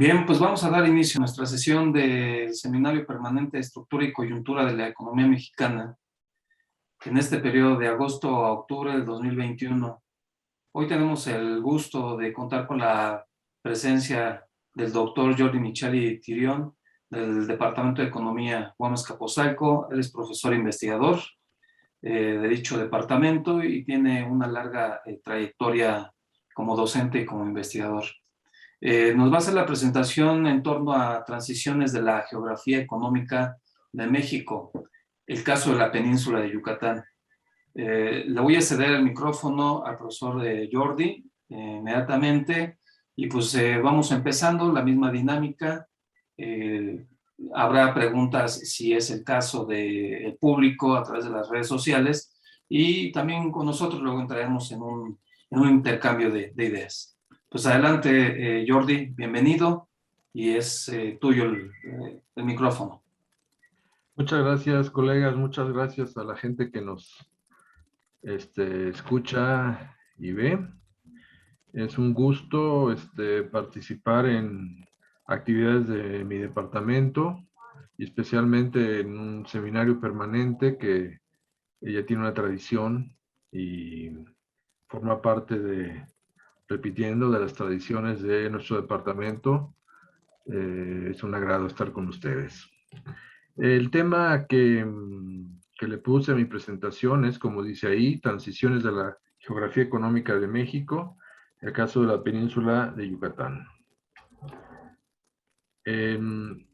Bien, pues vamos a dar inicio a nuestra sesión del Seminario Permanente de Estructura y Coyuntura de la Economía Mexicana en este periodo de agosto a octubre del 2021. Hoy tenemos el gusto de contar con la presencia del doctor Jordi Micheli Tirión del Departamento de Economía UAM Azcapotzalco. Él es profesor investigador de dicho departamento y tiene una larga trayectoria como docente y como investigador. Nos va a hacer la presentación en torno a transiciones de la geografía económica de México, el caso de la península de Yucatán. Le voy a ceder el micrófono al profesor Jordi inmediatamente y pues vamos empezando la misma dinámica. Habrá preguntas si es el caso del público a través de las redes sociales y también con nosotros luego entraremos en un intercambio de ideas. Pues adelante, Jordi, bienvenido y es tuyo el micrófono. Muchas gracias, colegas. Muchas gracias a la gente que nos escucha y ve. Es un gusto participar en actividades de mi departamento y especialmente en un seminario permanente que ya tiene una tradición y forma parte repitiendo, de las tradiciones de nuestro departamento. Es un agrado estar con ustedes. El tema que le puse a mi presentación es, como dice ahí, transiciones de la geografía económica de México, el caso de la península de Yucatán. En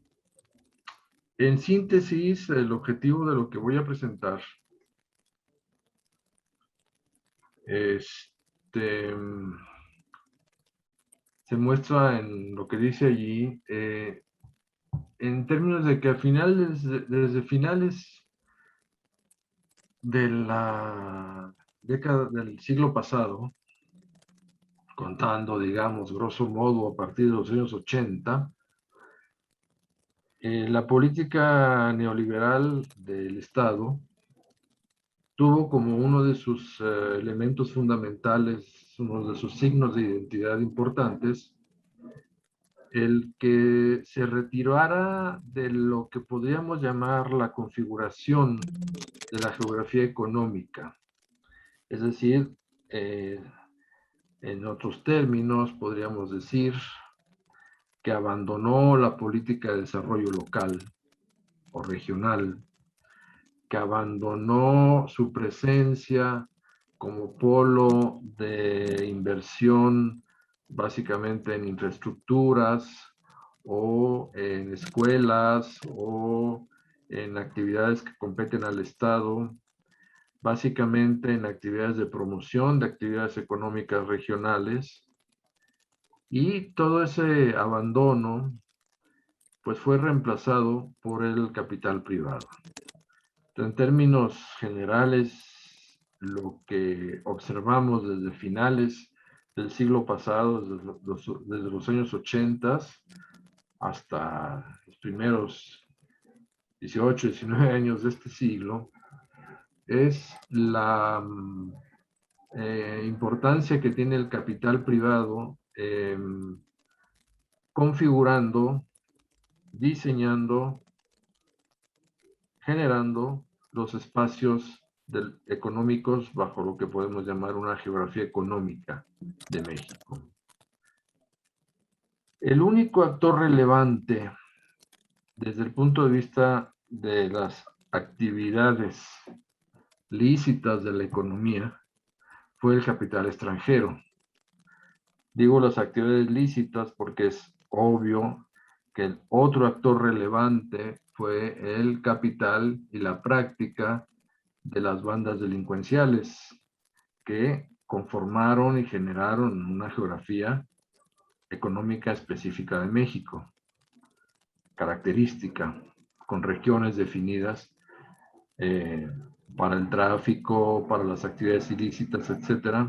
síntesis, el objetivo de lo que voy a presentar se muestra en lo que dice allí, en términos de que desde finales de la década del siglo pasado, contando, digamos, grosso modo, a partir de los años 80, la política neoliberal del Estado tuvo como uno de sus elementos fundamentales, uno de sus signos de identidad importantes, el que se retirara de lo que podríamos llamar la configuración de la geografía económica. Es decir, en otros términos, podríamos decir que abandonó la política de desarrollo local o regional, que abandonó su presencia como polo de inversión básicamente en infraestructuras o en escuelas o en actividades que competen al Estado, básicamente en actividades de promoción de actividades económicas regionales. Y todo ese abandono pues fue reemplazado por el capital privado. En términos generales, lo que observamos desde finales del siglo pasado, desde los años 80 hasta los primeros 18, 19 años de este siglo, es la importancia que tiene el capital privado configurando, diseñando, generando los espacios económicos bajo lo que podemos llamar una geografía económica de México. El único actor relevante desde el punto de vista de las actividades lícitas de la economía fue el capital extranjero. Digo las actividades lícitas porque es obvio que el otro actor relevante fue el capital y la práctica de las bandas delincuenciales que conformaron y generaron una geografía económica específica de México, característica, con regiones definidas para el tráfico, para las actividades ilícitas, etc.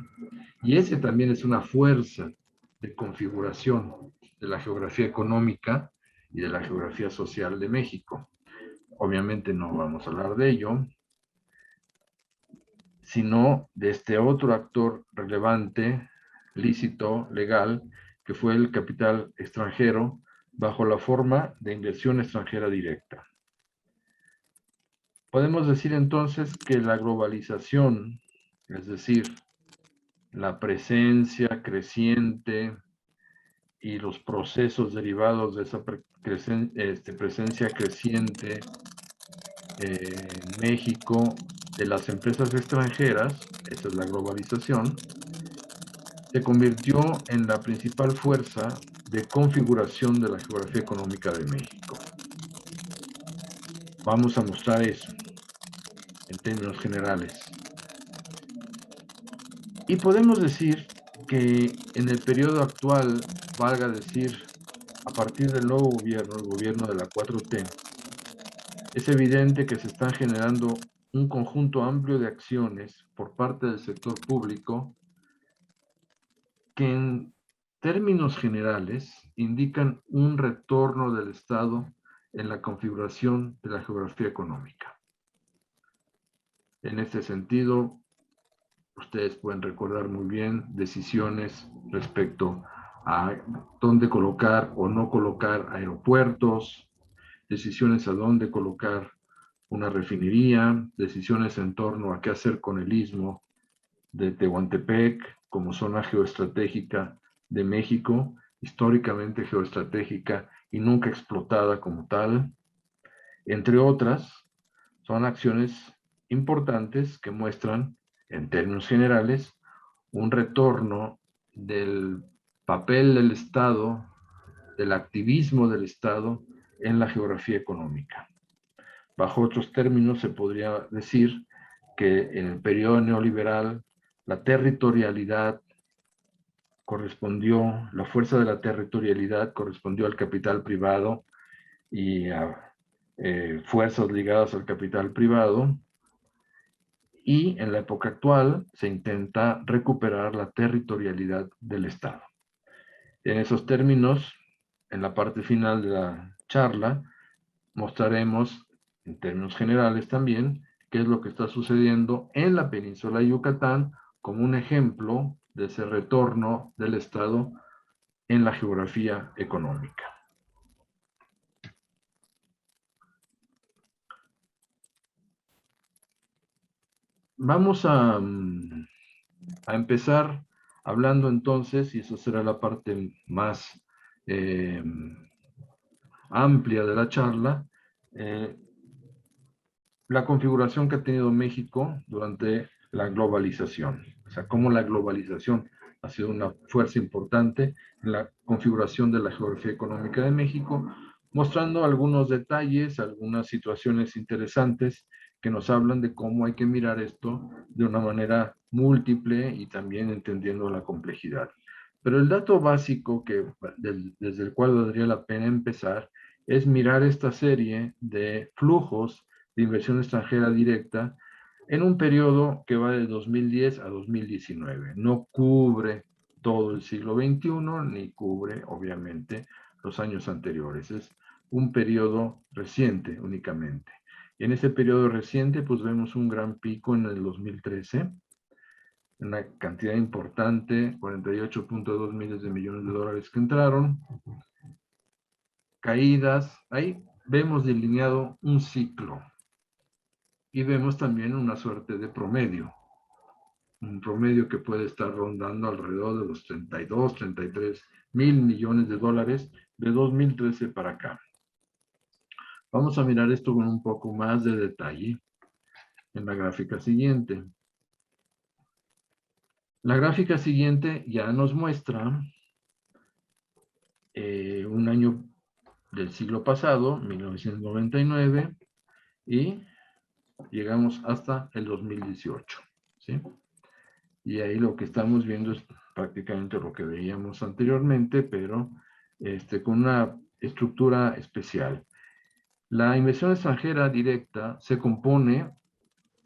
Y ese también es una fuerza de configuración de la geografía económica y de la geografía social de México. Obviamente no vamos a hablar de ello, sino de este otro actor relevante, lícito, legal, que fue el capital extranjero, bajo la forma de inversión extranjera directa. Podemos decir entonces que la globalización, es decir, la presencia creciente y los procesos derivados de esa presencia creciente en México de las empresas extranjeras, esa es la globalización, se convirtió en la principal fuerza de configuración de la geografía económica de México. Vamos a mostrar eso en términos generales. Y podemos decir que en el periodo actual, valga decir, a partir del nuevo gobierno, el gobierno de la 4T, es evidente que se están generando un conjunto amplio de acciones por parte del sector público que en términos generales indican un retorno del Estado en la configuración de la geografía económica. En este sentido, ustedes pueden recordar muy bien decisiones respecto a dónde colocar o no colocar aeropuertos, decisiones a dónde colocar una refinería, decisiones en torno a qué hacer con el istmo de Tehuantepec como zona geoestratégica de México, históricamente geoestratégica y nunca explotada como tal, entre otras, son acciones importantes que muestran, en términos generales, un retorno del papel del Estado, del activismo del Estado en la geografía económica. Bajo otros términos, se podría decir que en el periodo neoliberal, la territorialidad correspondió, la fuerza de la territorialidad correspondió al capital privado y a fuerzas ligadas al capital privado, y en la época actual se intenta recuperar la territorialidad del Estado. En esos términos, en la parte final de la charla, mostraremos, en términos generales también, qué es lo que está sucediendo en la península de Yucatán como un ejemplo de ese retorno del Estado en la geografía económica. Vamos a empezar hablando entonces, y eso será la parte más amplia de la charla, la configuración que ha tenido México durante la globalización. O sea, cómo la globalización ha sido una fuerza importante en la configuración de la geografía económica de México, mostrando algunos detalles, algunas situaciones interesantes que nos hablan de cómo hay que mirar esto de una manera múltiple y también entendiendo la complejidad. Pero el dato básico que, desde el cual valdría la pena empezar es mirar esta serie de flujos de inversión extranjera directa en un periodo que va de 2010 a 2019. No cubre todo el siglo XXI ni cubre, obviamente, los años anteriores. Es un periodo reciente únicamente. Y en ese periodo reciente, pues vemos un gran pico en el 2013, una cantidad importante, 48.2 miles de millones de dólares que entraron, caídas, ahí vemos delineado un ciclo y vemos también una suerte de promedio, un promedio que puede estar rondando alrededor de los 32, 33 mil millones de dólares de 2013 para acá. Vamos a mirar esto con un poco más de detalle en la gráfica siguiente. La gráfica siguiente ya nos muestra un año del siglo pasado, 1999, y llegamos hasta el 2018, ¿sí? Y ahí lo que estamos viendo es prácticamente lo que veíamos anteriormente, pero con una estructura especial. La inversión extranjera directa se compone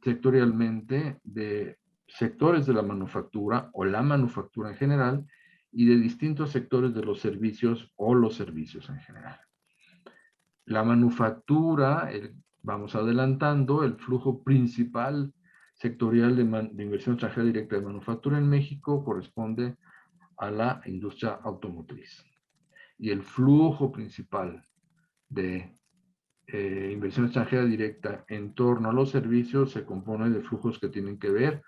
sectorialmente de sectores de la manufactura o la manufactura en general y de distintos sectores de los servicios o los servicios en general. La manufactura, vamos adelantando, el flujo principal sectorial de inversión extranjera directa de manufactura en México corresponde a la industria automotriz. y el flujo principal de inversión extranjera directa en torno a los servicios se compone de flujos que tienen que ver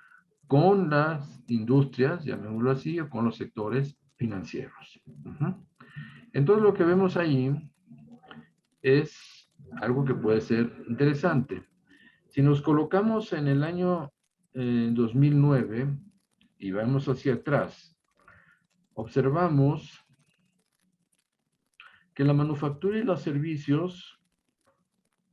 con las industrias, llamémoslo así, o con los sectores financieros. Entonces lo que vemos ahí es algo que puede ser interesante. Si nos colocamos en el año 2009 y vamos hacia atrás, observamos que la manufactura y los servicios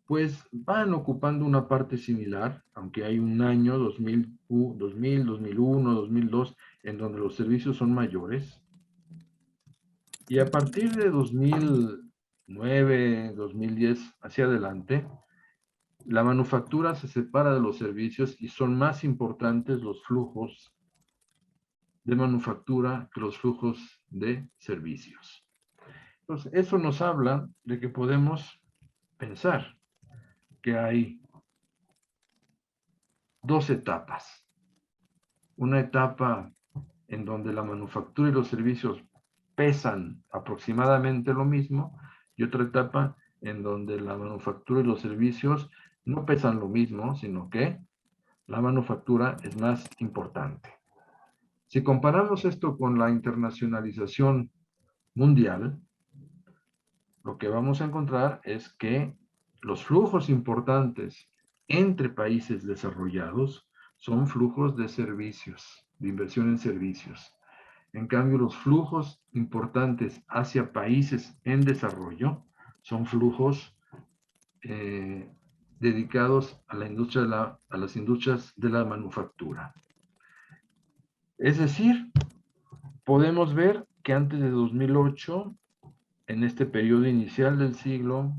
pues van ocupando una parte similar, aunque hay un año 2000, 2001, 2002, en donde los servicios son mayores. Y a partir de 2009, 2010 hacia adelante, la manufactura se separa de los servicios y son más importantes los flujos de manufactura que los flujos de servicios. Entonces, eso nos habla de que podemos pensar que hay dos etapas. Una etapa en donde la manufactura y los servicios pesan aproximadamente lo mismo, y otra etapa en donde la manufactura y los servicios no pesan lo mismo, sino que la manufactura es más importante. Si comparamos esto con la internacionalización mundial, lo que vamos a encontrar es que los flujos importantes entre países desarrollados son flujos de servicios, de inversión en servicios. En cambio, los flujos importantes hacia países en desarrollo son flujos dedicados a la industria a las industrias de la manufactura. Es decir, podemos ver que antes de 2008, en este periodo inicial del siglo,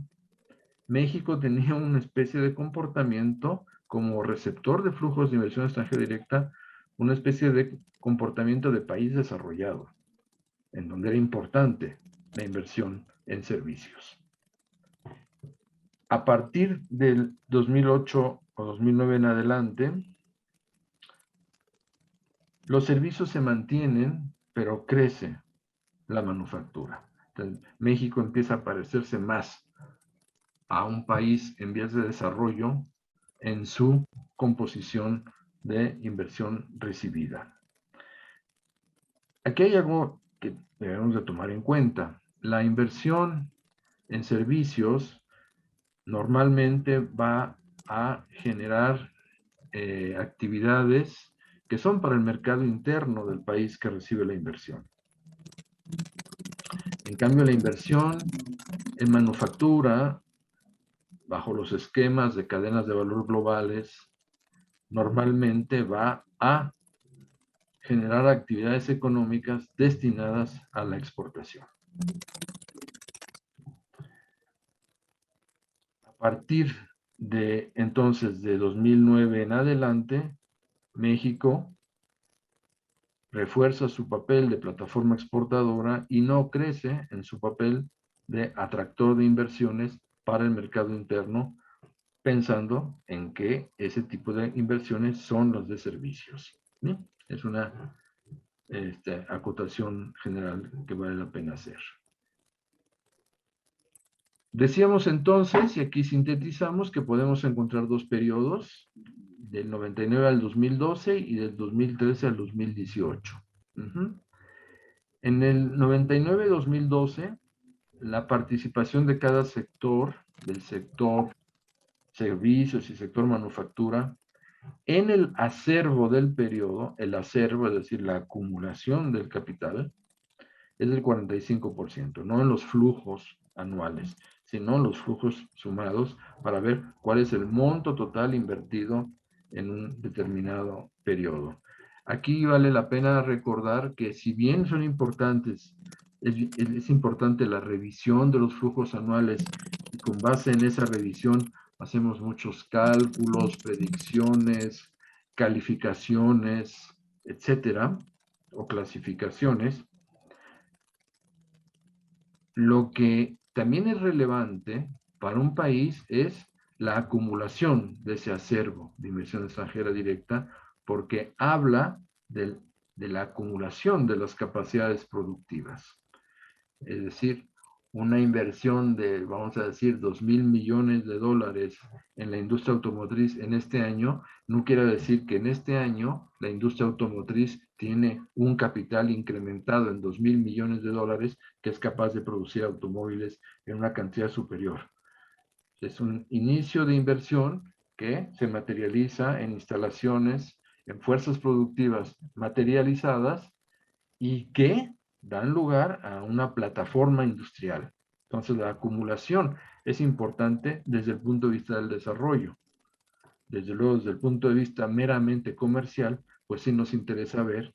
México tenía una especie de comportamiento como receptor de flujos de inversión extranjera directa, una especie de comportamiento de país desarrollado, en donde era importante la inversión en servicios. A partir del 2008 o 2009 en adelante, los servicios se mantienen, pero crece la manufactura. Entonces, México empieza a parecerse más a un país en vías de desarrollo en su composición de inversión recibida. Aquí hay algo que debemos de tomar en cuenta. La inversión en servicios normalmente va a generar actividades que son para el mercado interno del país que recibe la inversión. En cambio, la inversión en manufactura, bajo los esquemas de cadenas de valor globales, normalmente va a generar actividades económicas destinadas a la exportación. A partir de entonces, de 2009 en adelante, México refuerza su papel de plataforma exportadora y no crece en su papel de atractor de inversiones para el mercado interno, pensando en que ese tipo de inversiones son las de servicios. ¿Sí? Es una acotación general que vale la pena hacer. Decíamos entonces, y aquí sintetizamos, que podemos encontrar dos periodos, del 99 al 2012 y del 2013 al 2018. En el 99-2012, la participación de cada sector, del sector servicios y sector manufactura, en el acervo del periodo, el acervo, es decir, la acumulación del capital, es del 45%, no en los flujos anuales, sino en los flujos sumados para ver cuál es el monto total invertido en un determinado periodo. Aquí vale la pena recordar que si bien son importantes, es importante la revisión de los flujos anuales y con base en esa revisión hacemos muchos cálculos, predicciones, calificaciones, etcétera, o clasificaciones. Lo que también es relevante para un país es la acumulación de ese acervo de inversión extranjera directa, porque habla de la acumulación de las capacidades productivas. Es decir, una inversión de, vamos a decir, 2,000 millones de dólares en la industria automotriz en este año, no quiere decir que en este año la industria automotriz tiene un capital incrementado en 2,000 millones de dólares que es capaz de producir automóviles en una cantidad superior. Es un inicio de inversión que se materializa en instalaciones, en fuerzas productivas materializadas y que dan lugar a una plataforma industrial. Entonces, la acumulación es importante desde el punto de vista del desarrollo. Desde luego, desde el punto de vista meramente comercial, pues sí nos interesa ver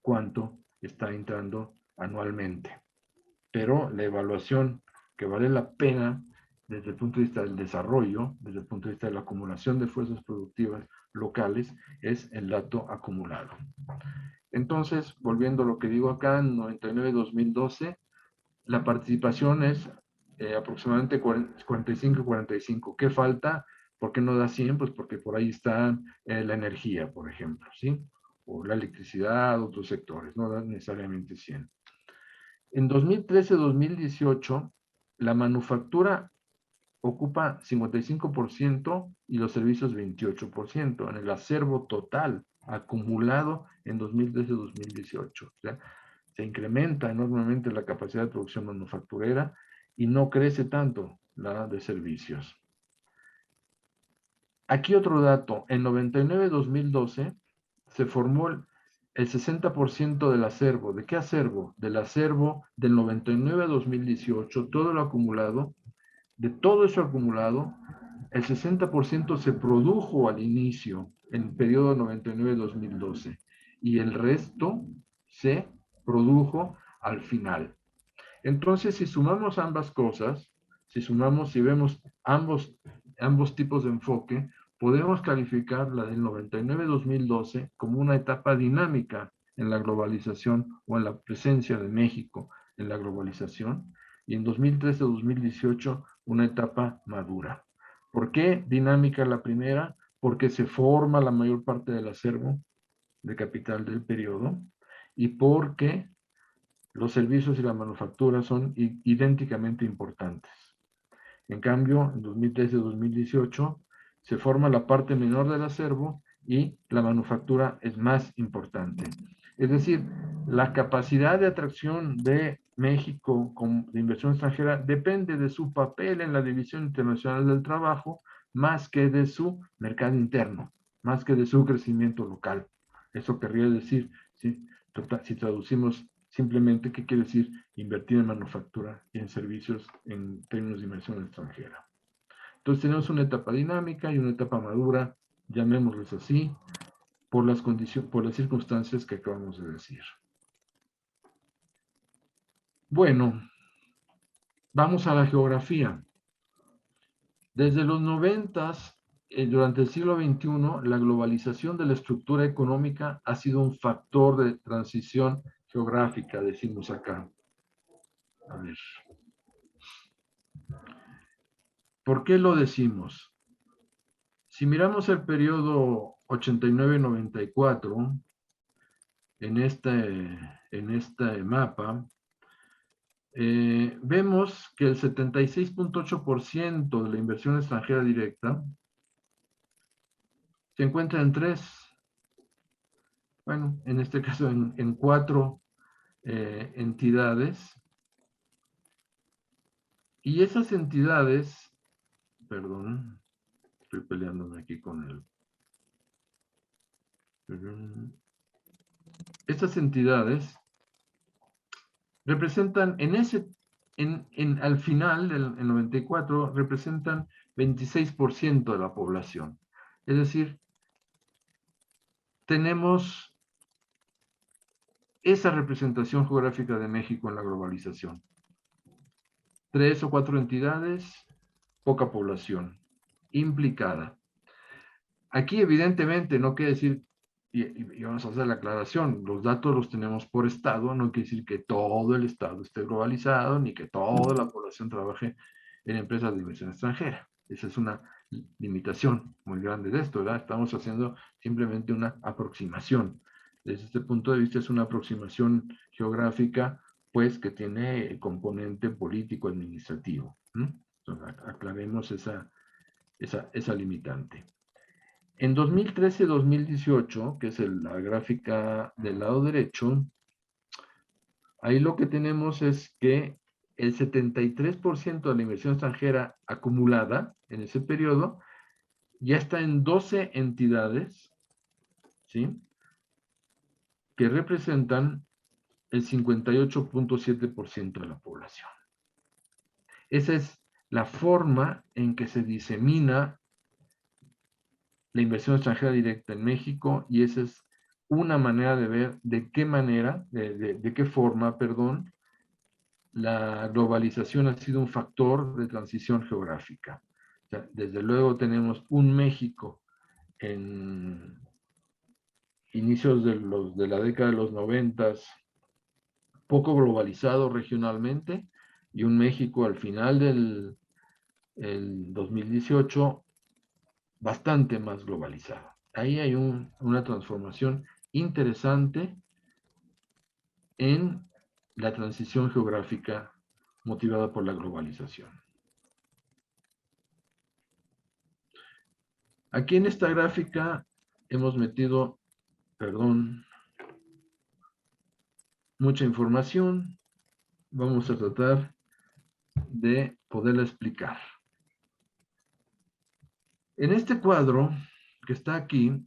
cuánto está entrando anualmente. Pero la evaluación que vale la pena desde el punto de vista del desarrollo, desde el punto de vista de la acumulación de fuerzas productivas locales, es el dato acumulado. Entonces, volviendo a lo que digo acá, en 99-2012, la participación es aproximadamente 45-45. ¿Qué falta? ¿Por qué no da 100? Pues porque por ahí está la energía, por ejemplo, ¿sí? O la electricidad, otros sectores, no da necesariamente 100. En 2013-2018, la manufactura ocupa 55% y los servicios 28% en el acervo total acumulado en 2013-2018. O sea, se incrementa enormemente la capacidad de producción manufacturera y no crece tanto la de servicios. Aquí otro dato, en 99-2012 se formó el 60% del acervo. ¿De qué acervo? Del acervo del 99-2018, todo lo acumulado. De todo eso acumulado, el 60% se produjo al inicio, en el periodo 99-2012, y el resto se produjo al final. Entonces, si sumamos ambas cosas, si vemos ambos tipos de enfoque, podemos calificar la del 99-2012 como una etapa dinámica en la globalización o en la presencia de México en la globalización, y en 2013-2018 una etapa madura. ¿Por qué dinámica la primera? Porque se forma la mayor parte del acervo de capital del periodo y porque los servicios y la manufactura son idénticamente importantes. En cambio, en 2013-2018 se forma la parte menor del acervo y la manufactura es más importante. Es decir, la capacidad de atracción de México de inversión extranjera depende de su papel en la División Internacional del Trabajo más que de su mercado interno, más que de su crecimiento local. Eso querría decir, si traducimos simplemente, ¿qué quiere decir? Invertir en manufactura y en servicios en términos de inversión extranjera. Entonces tenemos una etapa dinámica y una etapa madura, llamémosles así, por las circunstancias que acabamos de decir. Bueno, vamos a la geografía. Desde los 90, durante el siglo XXI, la globalización de la estructura económica ha sido un factor de transición geográfica, decimos acá. A ver. ¿Por qué lo decimos? Si miramos el periodo 89-94, en este mapa, vemos que el 76.8% de la inversión extranjera directa se encuentra en en este caso en 4 entidades. Y esas entidades, perdón, estoy peleándome aquí con el... Estas entidades representan al final, el 94, representan 26% de la población. Es decir, tenemos esa representación geográfica de México en la globalización. 3 o 4 entidades, poca población implicada. Aquí, evidentemente, no quiere decir, y vamos a hacer la aclaración, los datos los tenemos por estado, no quiere decir que todo el estado esté globalizado, ni que toda la población trabaje en empresas de inversión extranjera. Esa es una limitación muy grande de esto, ¿verdad? Estamos haciendo simplemente una aproximación. Desde este punto de vista es una aproximación geográfica pues que tiene el componente político-administrativo. Aclaremos esa limitante. En 2013-2018, que es la gráfica del lado derecho, ahí lo que tenemos es que el 73% de la inversión extranjera acumulada en ese periodo ya está en 12 entidades, ¿sí?, que representan el 58.7% de la población. Esa es la forma en que se disemina la inversión extranjera directa en México, y esa es una manera de ver de qué manera, de qué forma, perdón, la globalización ha sido un factor de transición geográfica. O sea, desde luego tenemos un México en inicios de la década de los 90, poco globalizado regionalmente, y un México al final del 2018 bastante más globalizado. Ahí hay una transformación interesante en la transición geográfica motivada por la globalización. Aquí en esta gráfica hemos metido, mucha información. Vamos a tratar de poderla explicar. En este cuadro que está aquí,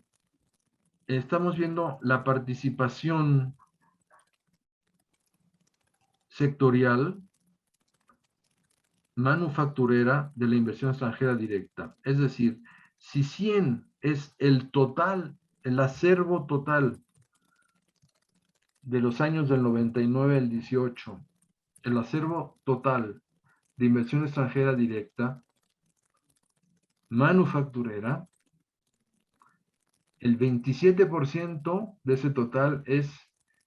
estamos viendo la participación sectorial manufacturera de la inversión extranjera directa. Es decir, si 100 es el total, el acervo total de los años del 99 al 18, el acervo total de inversión extranjera directa manufacturera, el 27% de ese total es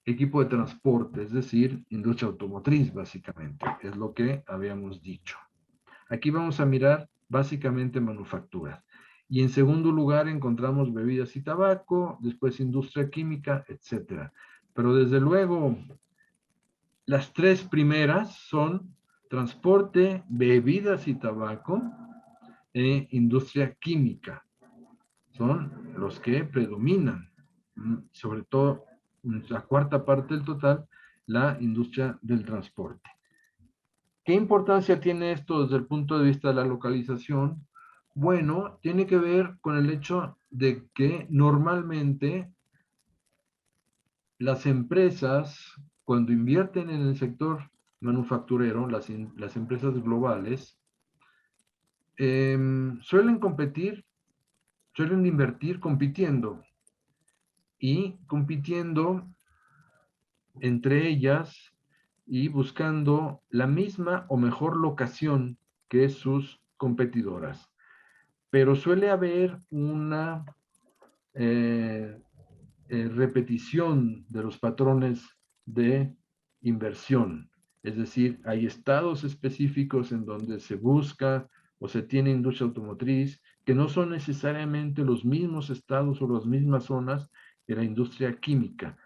equipo de transporte, es decir, industria automotriz, básicamente, es lo que habíamos dicho. Aquí vamos a mirar básicamente manufacturas. Y en segundo lugar encontramos bebidas y tabaco, después industria química, etc. Pero desde luego, las tres primeras son transporte, bebidas y tabaco e industria química. Son los que predominan, sobre todo la cuarta parte del total, la industria del transporte. ¿Qué importancia tiene esto desde el punto de vista de la localización? Bueno, tiene que ver con el hecho de que normalmente las empresas, cuando invierten en el sector manufacturero, las empresas globales, suelen invertir compitiendo, y compitiendo entre ellas y buscando la misma o mejor locación que sus competidoras. Pero suele haber una repetición de los patrones de inversión. Es decir, hay estados específicos en donde se busca o se tiene industria automotriz que no son necesariamente los mismos estados o las mismas zonas de la industria química,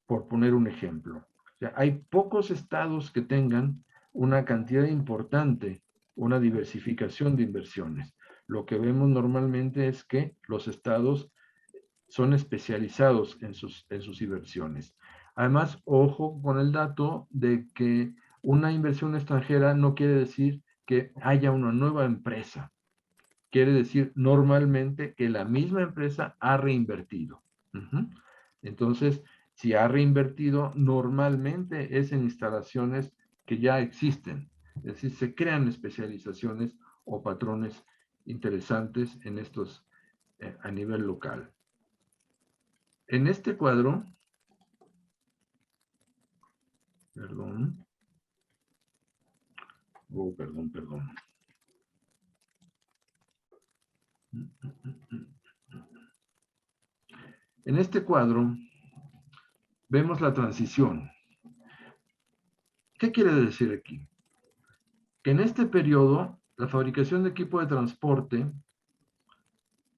por poner un ejemplo. O sea, hay pocos estados que tengan una cantidad importante, una diversificación de inversiones. Lo que vemos normalmente es que los estados son especializados en sus inversiones. Además, ojo con el dato de que una inversión extranjera no quiere decir que haya una nueva empresa. Quiere decir normalmente que la misma empresa ha reinvertido. Entonces, si ha reinvertido, normalmente es en instalaciones que ya existen. Es decir, se crean especializaciones o patrones interesantes en estos a nivel local. En este cuadro, perdón. En este cuadro vemos la transición. ¿Qué quiere decir aquí? Que en este periodo, la fabricación de equipo de transporte,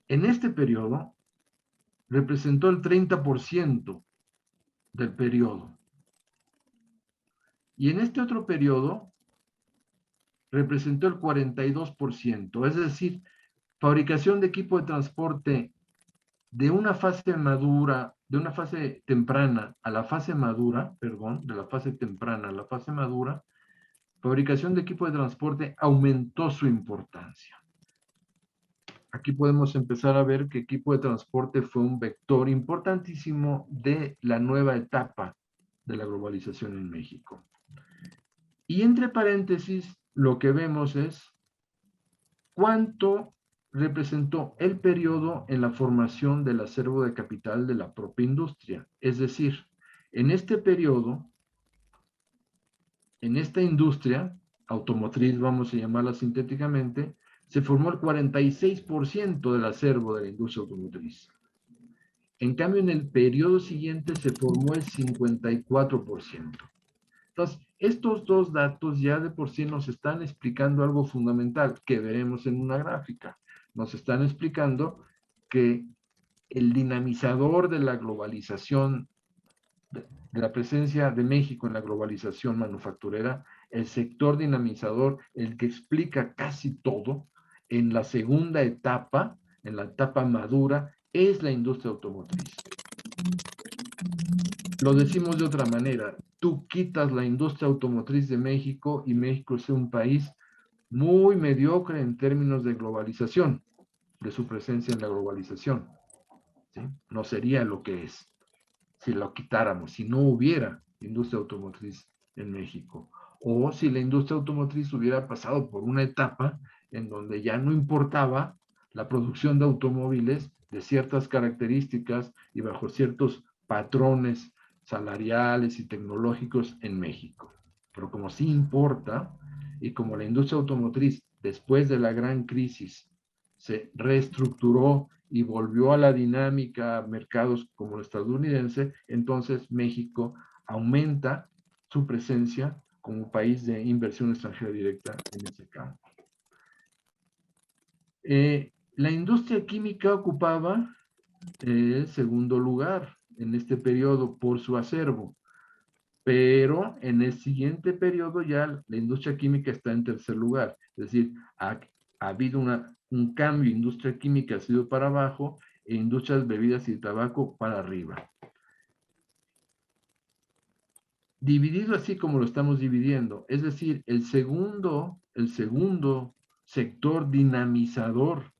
en este periodo, representó el 30% del periodo. Y en este otro periodo representó el 42%, es decir, fabricación de equipo de transporte de una fase madura, de una fase temprana a la fase madura, perdón, de la fase temprana a la fase madura, fabricación de equipo de transporte aumentó su importancia. Aquí podemos empezar a ver que equipo de transporte fue un vector importantísimo de la nueva etapa de la globalización en México. Y entre paréntesis, lo que vemos es cuánto representó el periodo en la formación del acervo de capital de la propia industria. Es decir, en este periodo, en esta industria automotriz, vamos a llamarla sintéticamente, se formó el 46% del acervo de la industria automotriz. En cambio, en el periodo siguiente se formó el 54%. Entonces, estos dos datos ya de por sí nos están explicando algo fundamental que veremos en una gráfica. Nos están explicando que el dinamizador de la globalización, de la presencia de México en la globalización manufacturera, el sector dinamizador, el que explica casi todo, en la segunda etapa, en la etapa madura, es la industria automotriz. Lo decimos de otra manera, tú quitas la industria automotriz de México y México es un país muy mediocre en términos de globalización, de su presencia en la globalización. ¿Sí? No sería lo que es si lo quitáramos, si no hubiera industria automotriz en México. O si la industria automotriz hubiera pasado por una etapa en donde ya no importaba la producción de automóviles de ciertas características y bajo ciertos patrones salariales y tecnológicos en México. Pero como sí importa, y como la industria automotriz después de la gran crisis se reestructuró y volvió a la dinámica a mercados como el estadounidense, entonces México aumenta su presencia como país de inversión extranjera directa en ese campo. La industria química ocupaba el segundo lugar en este periodo por su acervo, pero en el siguiente periodo ya la industria química está en tercer lugar, es decir, ha habido un cambio, industria química ha sido para abajo e industrias bebidas y tabaco para arriba. Dividido así como lo estamos dividiendo, es decir, el segundo sector dinamizador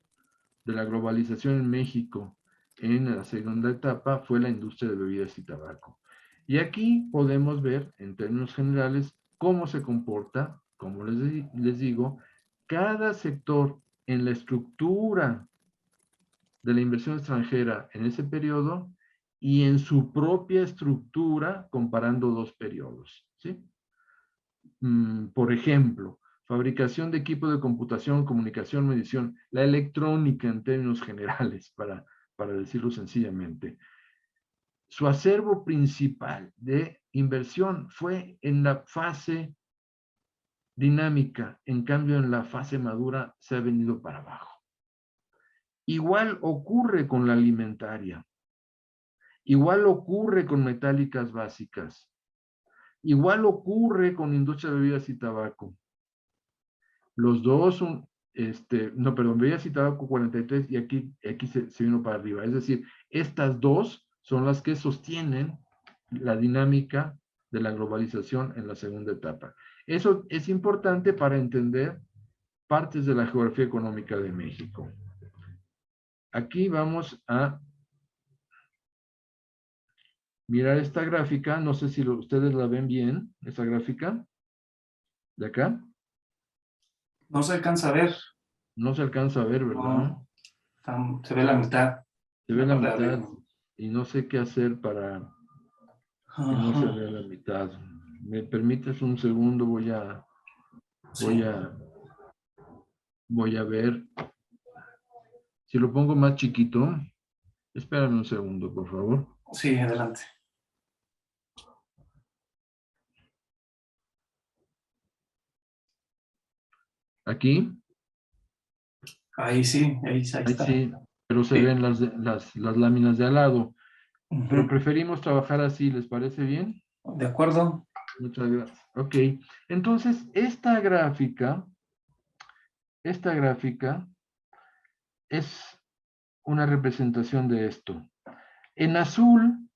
de la globalización en México en la segunda etapa fue la industria de bebidas y tabaco. Y aquí podemos ver, en términos generales, cómo se comporta, como les digo, cada sector en la estructura de la inversión extranjera en ese periodo y en su propia estructura comparando dos periodos, ¿sí? Por ejemplo, fabricación de equipo de computación, comunicación, medición, la electrónica en términos generales, para decirlo sencillamente. Su acervo principal de inversión fue en la fase dinámica, en cambio en la fase madura se ha venido para abajo. Igual ocurre con la alimentaria, igual ocurre con metálicas básicas, igual ocurre con industria de bebidas y tabaco. Los dos son, bebidas y tabaco 43 y aquí se vino para arriba. Es decir, estas dos son las que sostienen la dinámica de la globalización en la segunda etapa. Eso es importante para entender partes de la geografía económica de México. Aquí vamos a mirar esta gráfica. No sé si ustedes la ven bien, esta gráfica de acá. No se alcanza a ver. No se alcanza a ver, ¿verdad? No, se ve la mitad. Se ve la mitad y no sé qué hacer para que no se vea la mitad. ¿Me permites un segundo? Voy a ver. Si lo pongo más chiquito, espérame un segundo, por favor. Sí, adelante. Aquí. Ahí sí, ahí está. Sí, pero se ven las láminas de al lado. Pero preferimos trabajar así, ¿les parece bien? De acuerdo. Muchas gracias. Ok, entonces esta gráfica es una representación de esto. En azul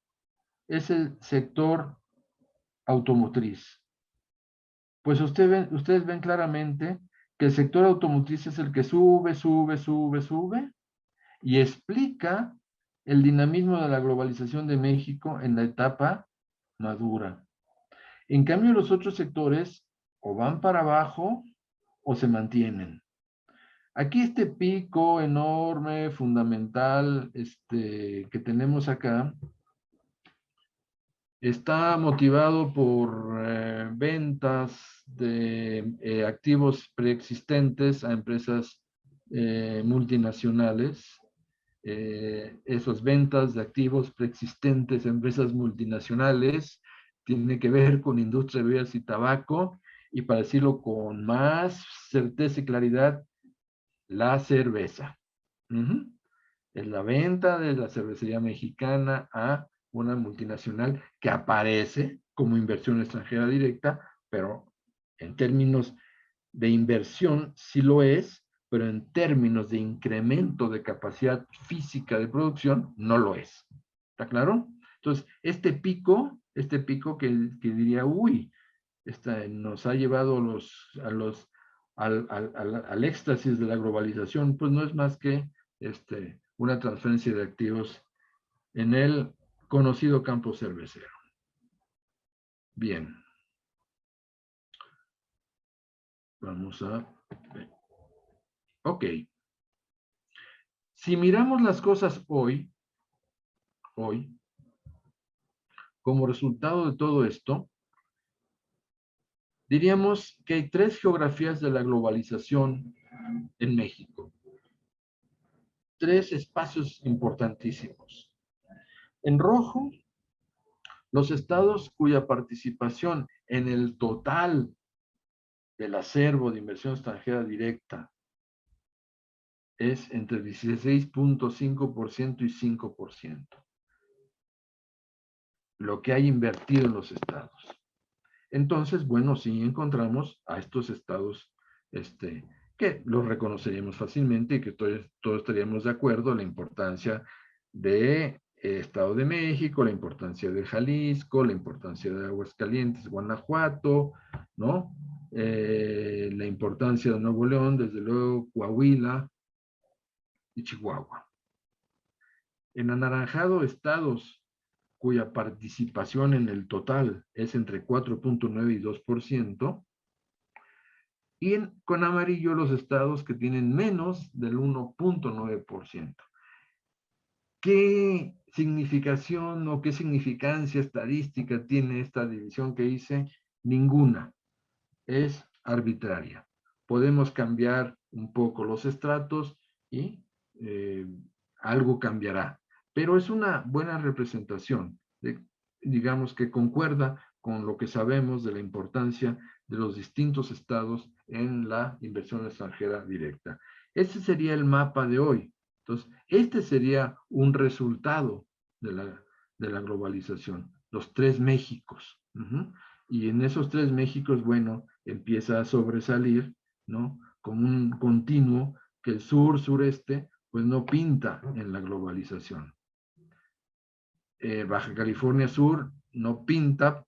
es el sector automotriz. Pues ustedes ven claramente que el sector automotriz es el que sube, sube, sube, sube y explica el dinamismo de la globalización de México en la etapa madura. En cambio, los otros sectores o van para abajo o se mantienen. Aquí este pico enorme, fundamental, que tenemos acá, está motivado por ventas de activos preexistentes a empresas multinacionales. Esas ventas de activos preexistentes a empresas multinacionales tiene que ver con industria de bebidas y tabaco, y para decirlo con más certeza y claridad, la cerveza. Es la venta de la cervecería mexicana a una multinacional que aparece como inversión extranjera directa, pero en términos de inversión sí lo es, pero en términos de incremento de capacidad física de producción no lo es. ¿Está claro? Entonces, este pico que diría, uy, nos ha llevado al éxtasis de la globalización, pues no es más que una transferencia de activos en el conocido campo cervecero. Bien. Vamos a ver. Ok. Si miramos las cosas hoy, como resultado de todo esto, diríamos que hay 3 geografías de la globalización en México. 3 espacios importantísimos. En rojo, los estados cuya participación en el total del acervo de inversión extranjera directa es entre 16.5% y 5%. Lo que hay invertido en los estados. Entonces, bueno, sí encontramos a estos estados que los reconoceríamos fácilmente y que todos estaríamos de acuerdo en la importancia de Estado de México, la importancia de Jalisco, la importancia de Aguascalientes, Guanajuato, ¿no? La importancia de Nuevo León, desde luego Coahuila y Chihuahua. En anaranjado, estados cuya participación en el total es entre 4.9 y 2%, y con amarillo los estados que tienen menos del 1.9%. ¿Qué significación o qué significancia estadística tiene esta división que hice? Ninguna. Es arbitraria. Podemos cambiar un poco los estratos y algo cambiará. Pero es una buena representación, digamos que concuerda con lo que sabemos de la importancia de los distintos estados en la inversión extranjera directa. Este sería el mapa de hoy. Entonces, este sería un resultado de la globalización, los 3 Méxicos. Y en esos 3 Méxicos, bueno, empieza a sobresalir, ¿no? Como un continuo que el sur-sureste, pues no pinta en la globalización. Baja California Sur no pinta,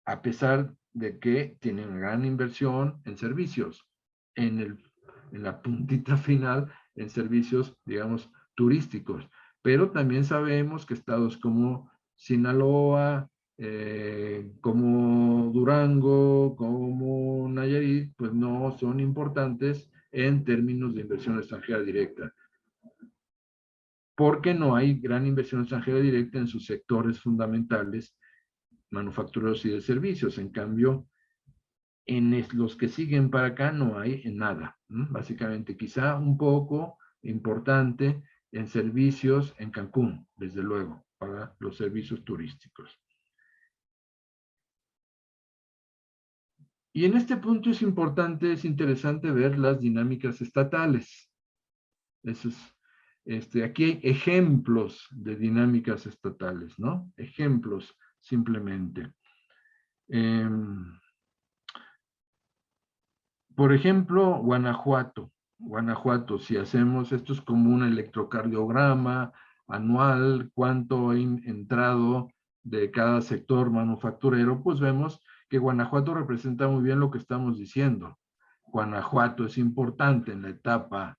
a pesar de que tiene una gran inversión en servicios, en la puntita final, en servicios, digamos, turísticos. Pero también sabemos que estados como Sinaloa, como Durango, como Nayarit, pues no son importantes en términos de inversión extranjera directa, porque no hay gran inversión extranjera directa en sus sectores fundamentales, manufactureros y de servicios. En cambio, en los que siguen para acá no hay nada. Básicamente, quizá un poco importante en servicios en Cancún, desde luego, para los servicios turísticos. Y en este punto es importante, es interesante ver las dinámicas estatales. Eso es, aquí hay ejemplos de dinámicas estatales, ¿no? Ejemplos, simplemente. Por ejemplo, Guanajuato. Guanajuato, si hacemos, esto es como un electrocardiograma anual, cuánto ha entrado de cada sector manufacturero, pues vemos que Guanajuato representa muy bien lo que estamos diciendo. Guanajuato es importante en la etapa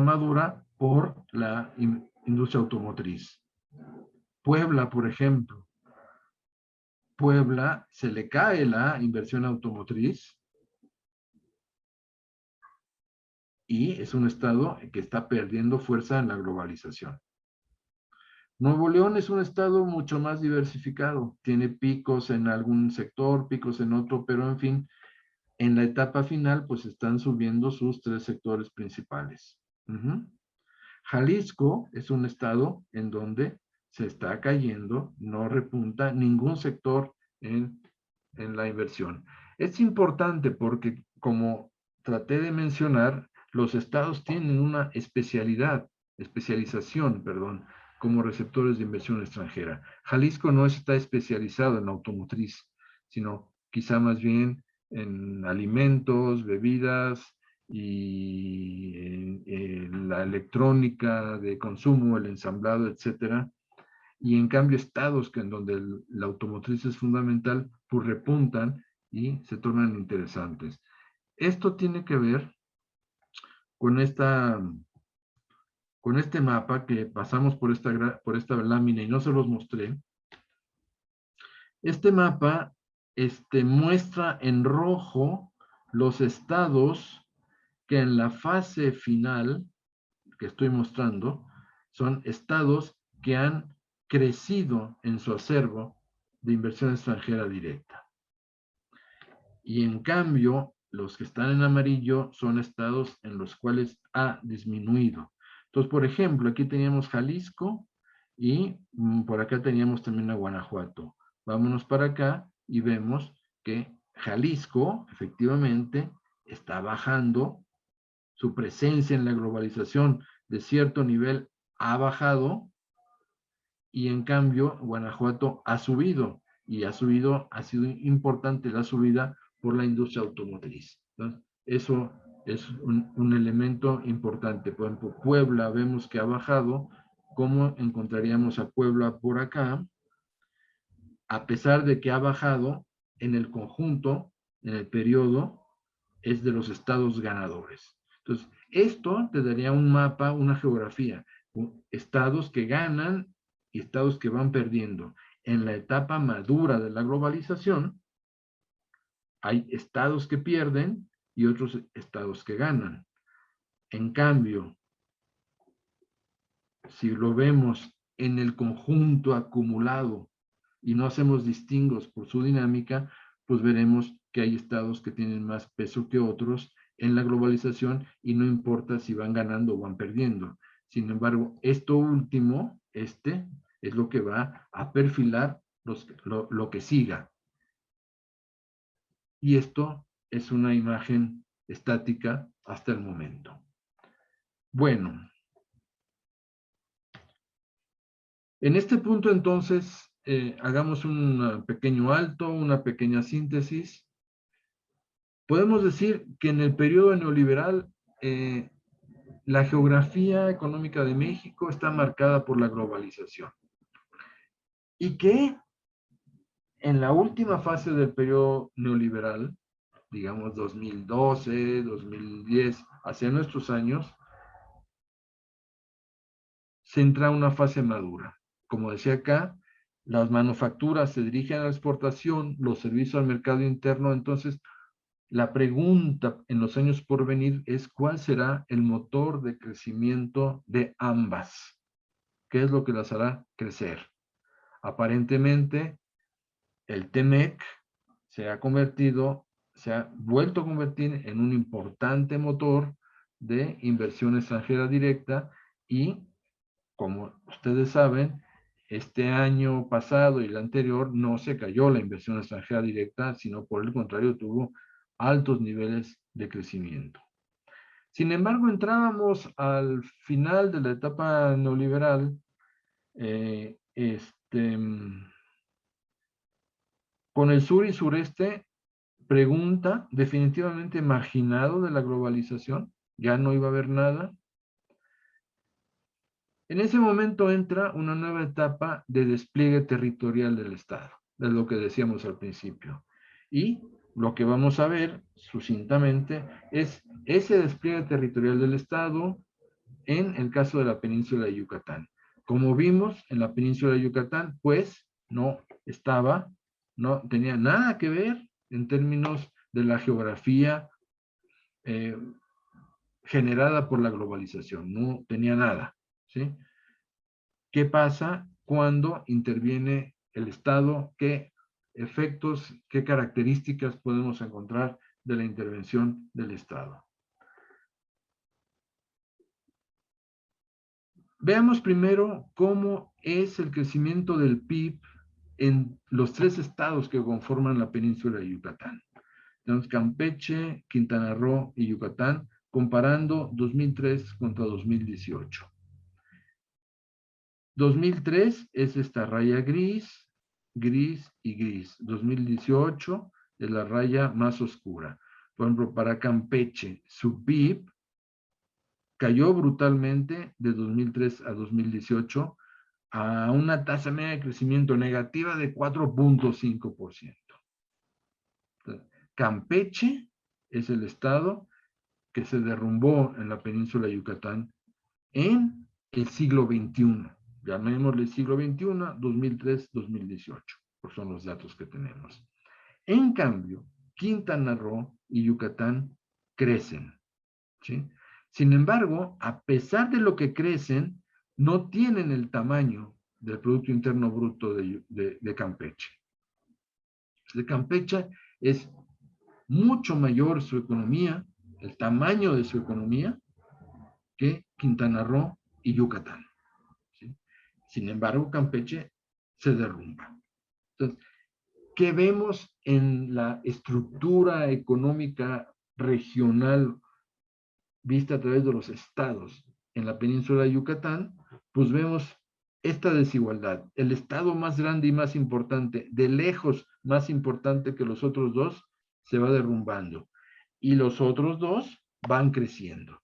madura por la industria automotriz. Puebla, por ejemplo. Puebla se le cae la inversión automotriz y es un estado que está perdiendo fuerza en la globalización. Nuevo León es un estado mucho más diversificado, tiene picos en algún sector, picos en otro, pero en fin, en la etapa final pues están subiendo sus 3 sectores principales. Jalisco es un estado en donde se está cayendo, no repunta ningún sector en la inversión. Es importante porque, como traté de mencionar, los estados tienen una especialización, como receptores de inversión extranjera. Jalisco no está especializado en automotriz, sino quizá más bien en alimentos, bebidas y la electrónica de consumo, el ensamblado, etcétera. Y en cambio estados en donde la automotriz es fundamental, pues repuntan y se tornan interesantes. Esto tiene que ver con este mapa que pasamos por esta lámina y no se los mostré. Este mapa muestra en rojo los estados que en la fase final que estoy mostrando son estados que han crecido en su acervo de inversión extranjera directa. Y en cambio, los que están en amarillo son estados en los cuales ha disminuido. Entonces, por ejemplo, aquí teníamos Jalisco y por acá teníamos también a Guanajuato. Vámonos para acá y vemos que Jalisco, efectivamente, está bajando, su presencia en la globalización de cierto nivel ha bajado, y en cambio Guanajuato ha subido, y ha sido importante la subida por la industria automotriz. Entonces, eso es un elemento importante. Por ejemplo, Puebla vemos que ha bajado. ¿Cómo encontraríamos a Puebla por acá? A pesar de que ha bajado, en el conjunto, en el periodo, es de los estados ganadores. Entonces, esto te daría un mapa, una geografía, estados que ganan y estados que van perdiendo. En la etapa madura de la globalización, hay estados que pierden y otros estados que ganan. En cambio, si lo vemos en el conjunto acumulado y no hacemos distingos por su dinámica, pues veremos que hay estados que tienen más peso que otros en la globalización y no importa si van ganando o van perdiendo. Sin embargo, esto último, es lo que va a perfilar lo que siga. Y esto es una imagen estática hasta el momento. Bueno, en este punto entonces hagamos un pequeño alto, una pequeña síntesis. Podemos decir que en el periodo neoliberal la geografía económica de México está marcada por la globalización. Y que en la última fase del periodo neoliberal, digamos 2012, 2010, hacia nuestros años, se entra a una fase madura. Como decía acá, las manufacturas se dirigen a la exportación, los servicios al mercado interno. Entonces, la pregunta en los años por venir es ¿cuál será el motor de crecimiento de ambas? ¿Qué es lo que las hará crecer? Aparentemente, el TEMEC se ha vuelto a convertir en un importante motor de inversión extranjera directa y, como ustedes saben, este año pasado y el anterior no se cayó la inversión extranjera directa, sino por el contrario tuvo altos niveles de crecimiento. Sin embargo, entrábamos al final de la etapa neoliberal con el sur y sureste pregunta, definitivamente marginado de la globalización, ya no iba a haber nada. En ese momento entra una nueva etapa de despliegue territorial del Estado, de lo que decíamos al principio. Y lo que vamos a ver sucintamente es ese despliegue territorial del Estado en el caso de la península de Yucatán. Como vimos en la península de Yucatán, pues no tenía nada que ver en términos de la geografía eh, generada por la globalización, no tenía nada, ¿sí? ¿Qué pasa cuando interviene el Estado? ¿Qué efectos, qué características podemos encontrar de la intervención del Estado? Veamos primero cómo es el crecimiento del PIB en los 3 estados que conforman la península de Yucatán. Tenemos Campeche, Quintana Roo y Yucatán, comparando 2003 contra 2018. 2003 es esta raya gris, gris y gris. 2018 es la raya más oscura. Por ejemplo, para Campeche, su PIB cayó brutalmente de 2003 a 2018 a una tasa media de crecimiento negativa de 4.5%. Campeche es el estado que se derrumbó en la península de Yucatán en el siglo XXI. Llamémosle siglo XXI, 2003-2018, pues son los datos que tenemos. En cambio, Quintana Roo y Yucatán crecen, ¿sí? Sin embargo, a pesar de lo que crecen, no tienen el tamaño del Producto Interno Bruto de Campeche. De Campeche es mucho mayor su economía, el tamaño de su economía, que Quintana Roo y Yucatán. ¿Sí? Sin embargo, Campeche se derrumba. Entonces, ¿qué vemos en la estructura económica regional vista a través de los estados en la península de Yucatán? Pues vemos esta desigualdad. El estado más grande y más importante, de lejos más importante que los otros dos, se va derrumbando. Y los otros dos van creciendo.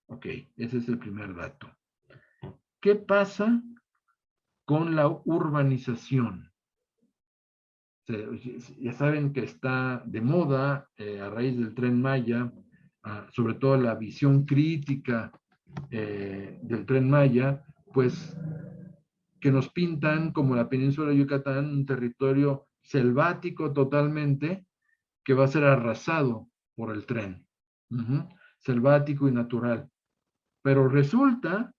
Ok, ese es el primer dato. ¿Qué pasa con la urbanización? Ya saben que está de moda a raíz del Tren Maya, sobre todo la visión crítica del Tren Maya, pues que nos pintan como la península de Yucatán un territorio selvático totalmente que va a ser arrasado por el tren. Selvático y natural. Pero resulta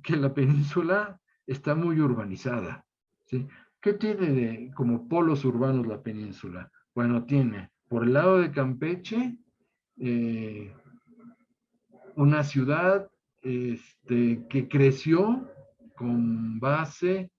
que la península está muy urbanizada, ¿sí? ¿Qué tiene como polos urbanos la península? Bueno, tiene por el lado de Campeche una ciudad que creció con base,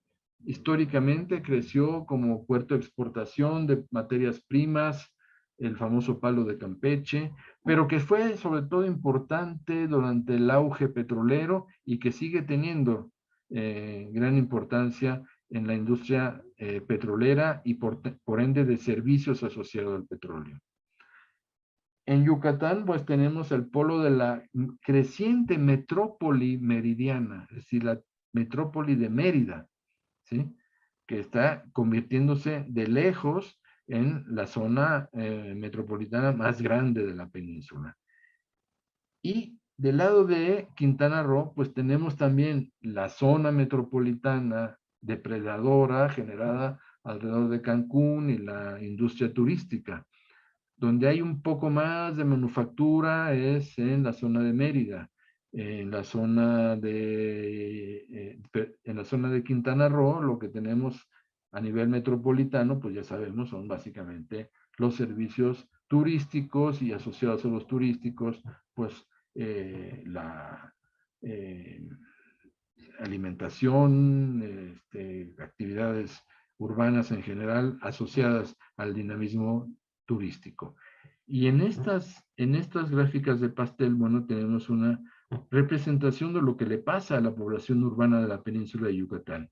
históricamente creció como puerto de exportación de materias primas, el famoso palo de Campeche, pero que fue sobre todo importante durante el auge petrolero y que sigue teniendo gran importancia en la industria petrolera y por ende de servicios asociados al petróleo. En Yucatán, pues tenemos el polo de la creciente metrópoli meridiana, es decir, la metrópoli de Mérida, ¿sí? Que está convirtiéndose de lejos en la zona metropolitana más grande de la península. Y del lado de Quintana Roo, pues tenemos también la zona metropolitana depredadora generada alrededor de Cancún y la industria turística. Donde hay un poco más de manufactura es en la zona de Mérida, en la zona de Quintana Roo. Lo que tenemos a nivel metropolitano, pues ya sabemos, son básicamente los servicios turísticos y asociados a los turísticos, pues la alimentación, actividades urbanas en general asociadas al dinamismo turístico. Y en estas gráficas de pastel, bueno, tenemos una representación de lo que le pasa a la población urbana de la península de Yucatán.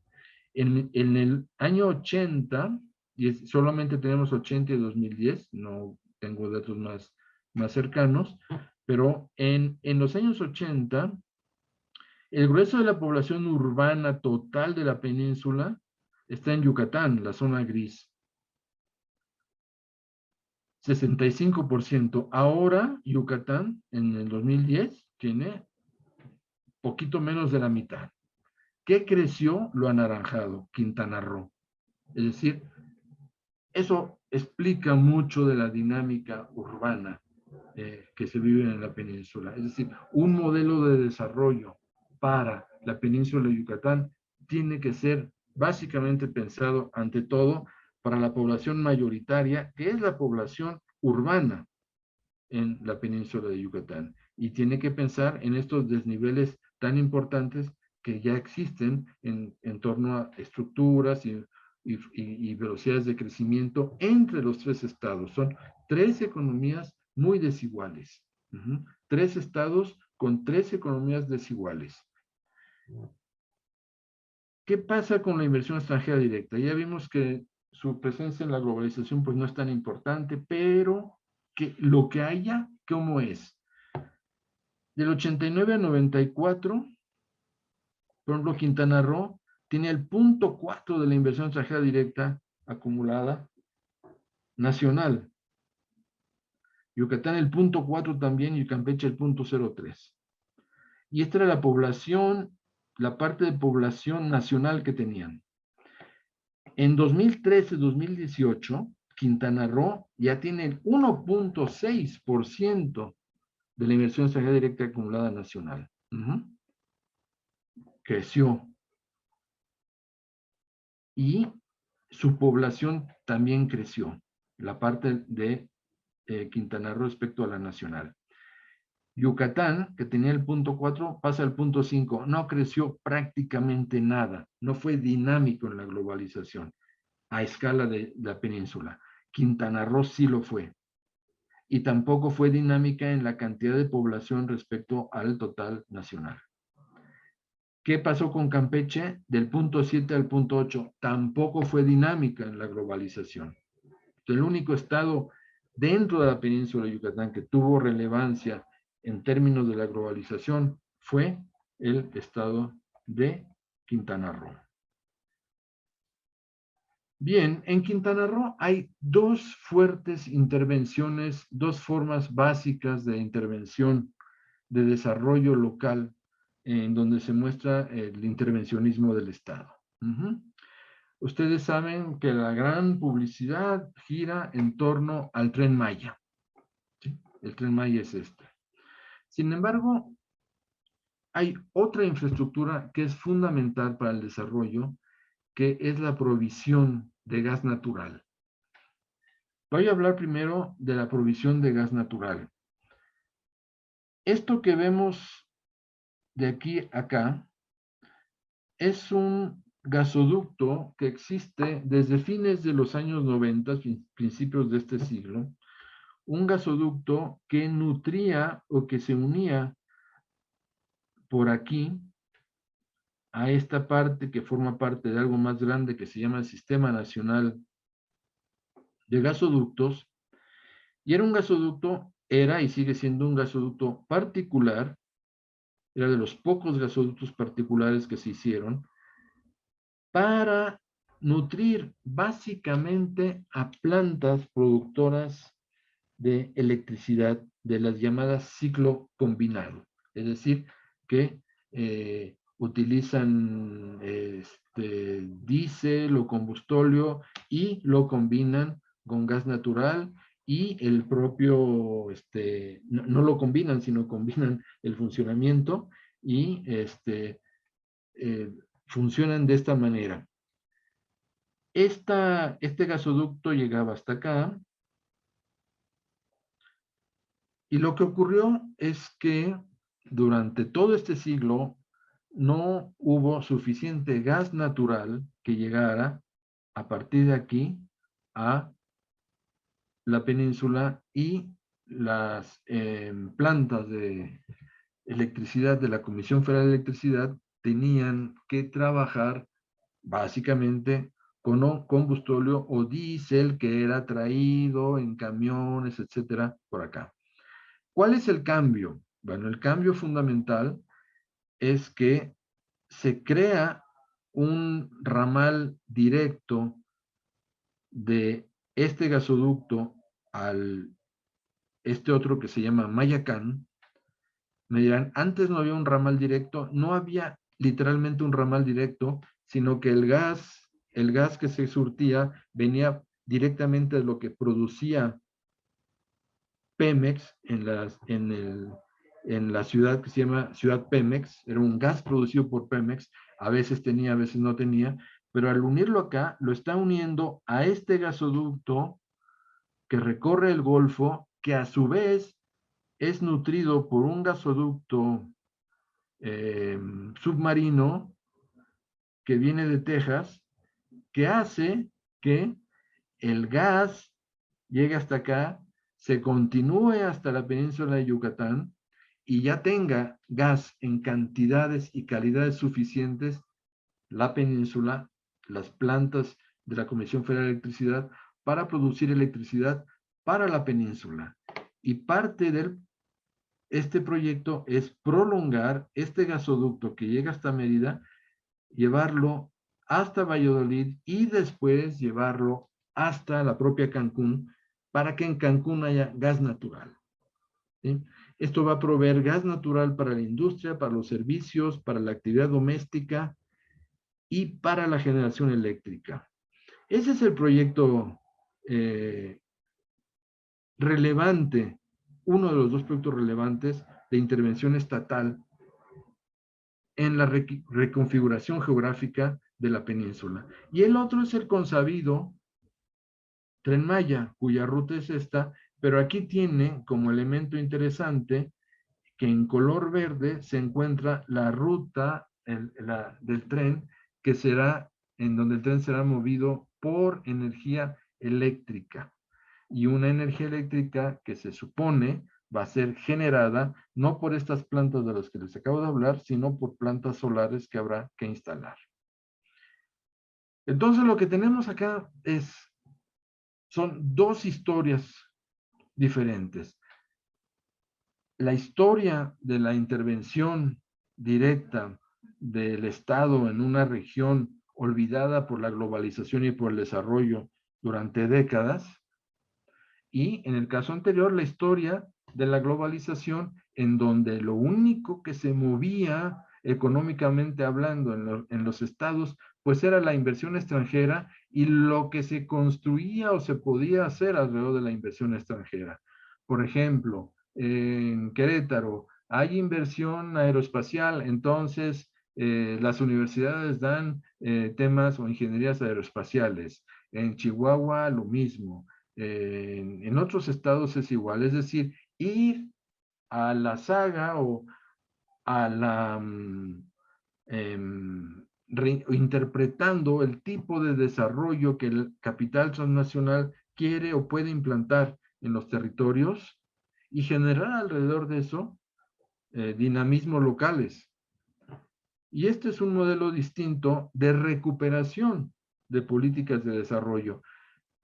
En el año 80, solamente tenemos 80 y 2010, no tengo datos más cercanos, pero en los años 80, el grueso de la población urbana total de la península está en Yucatán, la zona gris. 65%. Ahora Yucatán, en el 2010, tiene poquito menos de la mitad. ¿Qué creció? Lo anaranjado, Quintana Roo. Es decir, eso explica mucho de la dinámica urbana que se vive en la península. Es decir, un modelo de desarrollo para la península de Yucatán tiene que ser básicamente pensado, ante todo, para la población mayoritaria, que es la población urbana en la península de Yucatán. Y tiene que pensar en estos desniveles tan importantes que ya existen en torno a estructuras y velocidades de crecimiento entre los tres estados. Son tres economías muy desiguales. Tres estados con tres economías desiguales. ¿Qué pasa con la inversión extranjera directa? Ya vimos que su presencia en la globalización pues no es tan importante, pero que lo que haya, ¿cómo es? Del 89 a 94, por ejemplo, Quintana Roo tiene el 0.4 de la inversión extranjera directa acumulada nacional. Yucatán el 0.4 también y Campeche el 0.03. Y esta era la población, la parte de población nacional que tenían. En 2013-2018, Quintana Roo ya tiene el 1.6% de la inversión extranjera directa acumulada nacional. Creció. Y su población también creció, la parte de Quintana Roo respecto a la nacional. Yucatán, que tenía el 0.4, pasa al 0.5. No creció prácticamente nada. No fue dinámico en la globalización a escala de la península. Quintana Roo sí lo fue. Y tampoco fue dinámica en la cantidad de población respecto al total nacional. ¿Qué pasó con Campeche? Del 0.7 al 0.8. Tampoco fue dinámica en la globalización. El único estado dentro de la península de Yucatán que tuvo relevancia en términos de la globalización fue el estado de Quintana Roo. Bien, en Quintana Roo hay dos fuertes intervenciones, dos formas básicas de intervención de desarrollo local en donde se muestra el intervencionismo del Estado. Ustedes saben que la gran publicidad gira en torno al Tren Maya. ¿Sí? El Tren Maya es este. Sin embargo, hay otra infraestructura que es fundamental para el desarrollo, que es la provisión de gas natural. Voy a hablar primero de la provisión de gas natural. Esto que vemos de aquí a acá es un gasoducto que existe desde fines de los años 90, principios de este siglo, un gasoducto que nutría o que se unía por aquí a esta parte que forma parte de algo más grande que se llama el Sistema Nacional de Gasoductos, y era un gasoducto, era y sigue siendo un gasoducto particular, era de los pocos gasoductos particulares que se hicieron, para nutrir básicamente a plantas productoras de electricidad de las llamadas ciclo combinado, es decir, que utilizan diésel o combustóleo y lo combinan con gas natural y el propio, no lo combinan, sino combinan el funcionamiento y funcionan de esta manera. Este gasoducto llegaba hasta acá y lo que ocurrió es que durante todo este siglo no hubo suficiente gas natural que llegara a partir de aquí a la península y las plantas de electricidad de la Comisión Federal de Electricidad tenían que trabajar básicamente con combustóleo o diésel que era traído en camiones, etcétera, por acá. ¿Cuál es el cambio? Bueno, el cambio fundamental es que se crea un ramal directo de este gasoducto al este otro que se llama Mayacán. Me dirán, antes no había un ramal directo, no había literalmente un ramal directo, sino que el gas que se surtía venía directamente de lo que producía Pemex en la ciudad que se llama Ciudad Pemex. Era un gas producido por Pemex, a veces tenía, a veces no tenía, pero al unirlo acá, lo está uniendo a este gasoducto que recorre el Golfo, que a su vez es nutrido por un gasoducto submarino que viene de Texas, que hace que el gas llegue hasta acá, se continúe hasta la península de Yucatán y ya tenga gas en cantidades y calidades suficientes la península, las plantas de la Comisión Federal de Electricidad para producir electricidad para la península. Y parte de este proyecto es prolongar este gasoducto que llega hasta Mérida, llevarlo hasta Valladolid y después llevarlo hasta la propia Cancún para que en Cancún haya gas natural. ¿Sí? Esto va a proveer gas natural para la industria, para los servicios, para la actividad doméstica y para la generación eléctrica. Ese es el proyecto relevante, uno de los dos proyectos relevantes de intervención estatal en la reconfiguración geográfica de la península. Y el otro es el consabido Tren Maya, cuya ruta es esta, pero aquí tiene como elemento interesante que en color verde se encuentra la ruta del tren, que será, en donde el tren será movido por energía eléctrica. Y una energía eléctrica que se supone va a ser generada no por estas plantas de las que les acabo de hablar, sino por plantas solares que habrá que instalar. Entonces lo que tenemos acá son dos historias diferentes. La historia de la intervención directa del Estado en una región olvidada por la globalización y por el desarrollo durante décadas, y en el caso anterior la historia de la globalización en donde lo único que se movía económicamente hablando en los estados pues era la inversión extranjera y lo que se construía o se podía hacer alrededor de la inversión extranjera. Por ejemplo, en Querétaro hay inversión aeroespacial, entonces las universidades dan temas o ingenierías aeroespaciales. En Chihuahua lo mismo. En otros estados es igual, es decir, ir a la saga o a la interpretando el tipo de desarrollo que el capital transnacional quiere o puede implantar en los territorios y generar alrededor de eso dinamismos locales. Y este es un modelo distinto de recuperación de políticas de desarrollo.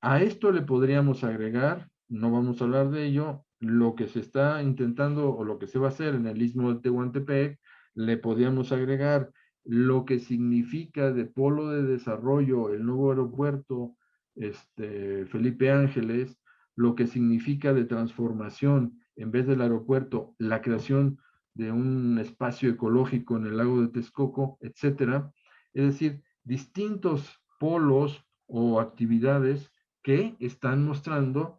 A esto le podríamos agregar, no vamos a hablar de ello, lo que se está intentando o lo que se va a hacer en el Istmo de Tehuantepec, le podríamos agregar lo que significa de polo de desarrollo el nuevo aeropuerto Felipe Ángeles, lo que significa de transformación en vez del aeropuerto, la creación de un espacio ecológico en el lago de Texcoco, etcétera. Es decir, distintos polos o actividades que están mostrando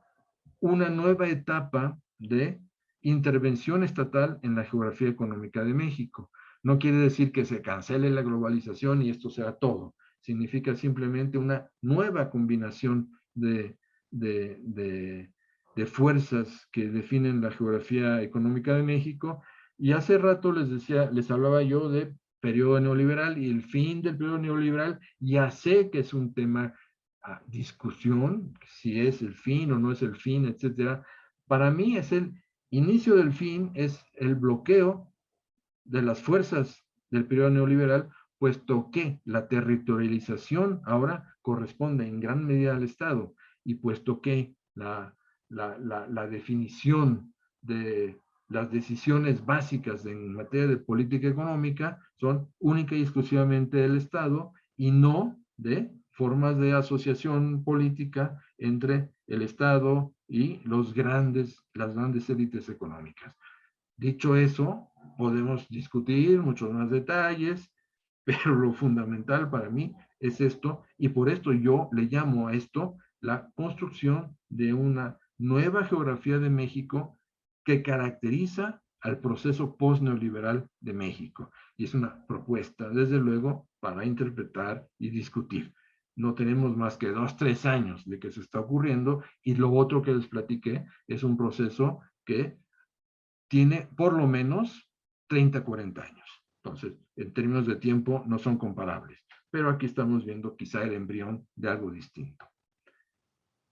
una nueva etapa de intervención estatal en la geografía económica de México. No quiere decir que se cancele la globalización y esto sea todo. Significa simplemente una nueva combinación de fuerzas que definen la geografía económica de México. Y hace rato les hablaba yo de periodo neoliberal y el fin del periodo neoliberal. Ya sé que es un tema a discusión, si es el fin o no es el fin, etcétera. Para mí es el inicio del fin, es el bloqueo de las fuerzas del periodo neoliberal, puesto que la territorialización ahora corresponde en gran medida al Estado, y puesto que la definición de las decisiones básicas en materia de política económica son única y exclusivamente del Estado y no de formas de asociación política entre el Estado y las grandes élites económicas. Dicho eso, podemos discutir muchos más detalles, pero lo fundamental para mí es esto, y por esto yo le llamo a esto la construcción de una nueva geografía de México que caracteriza al proceso post-neoliberal de México. Y es una propuesta, desde luego, para interpretar y discutir. No tenemos más que 2, 3 años de que se está ocurriendo, y lo otro que les platiqué es un proceso que tiene por lo menos 30, 40 años. Entonces, en términos de tiempo, no son comparables. Pero aquí estamos viendo quizá el embrión de algo distinto.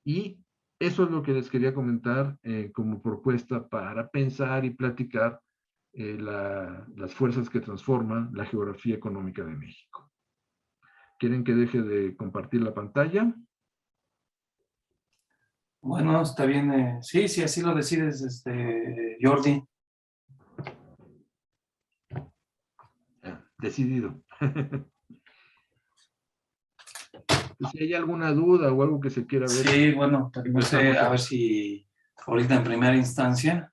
Y eso es lo que les quería comentar como propuesta para pensar y platicar las fuerzas que transforman la geografía económica de México. ¿Quieren que deje de compartir la pantalla? Bueno, está bien. Sí, sí, así lo decides, Jordi. Decidido. Si hay alguna duda o algo que se quiera ver. Sí, bueno, pues, a ver si ahorita en primera instancia.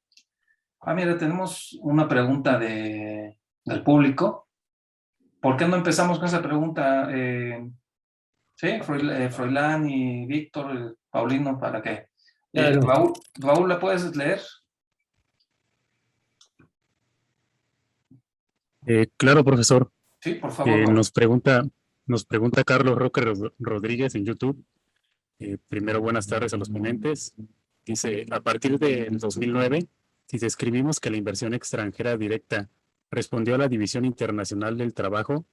Mira, tenemos una pregunta del público. ¿Por qué no empezamos con esa pregunta? Sí, Froilán y Víctor, Paulino, ¿para qué? Claro. Raúl, ¿la puedes leer? Claro, profesor. Sí, por favor, Raúl. Nos pregunta Carlos Roque Rodríguez en YouTube. Primero, buenas tardes a los ponentes. Dice, a partir del 2009, si describimos que la inversión extranjera directa respondió a la División Internacional del Trabajo,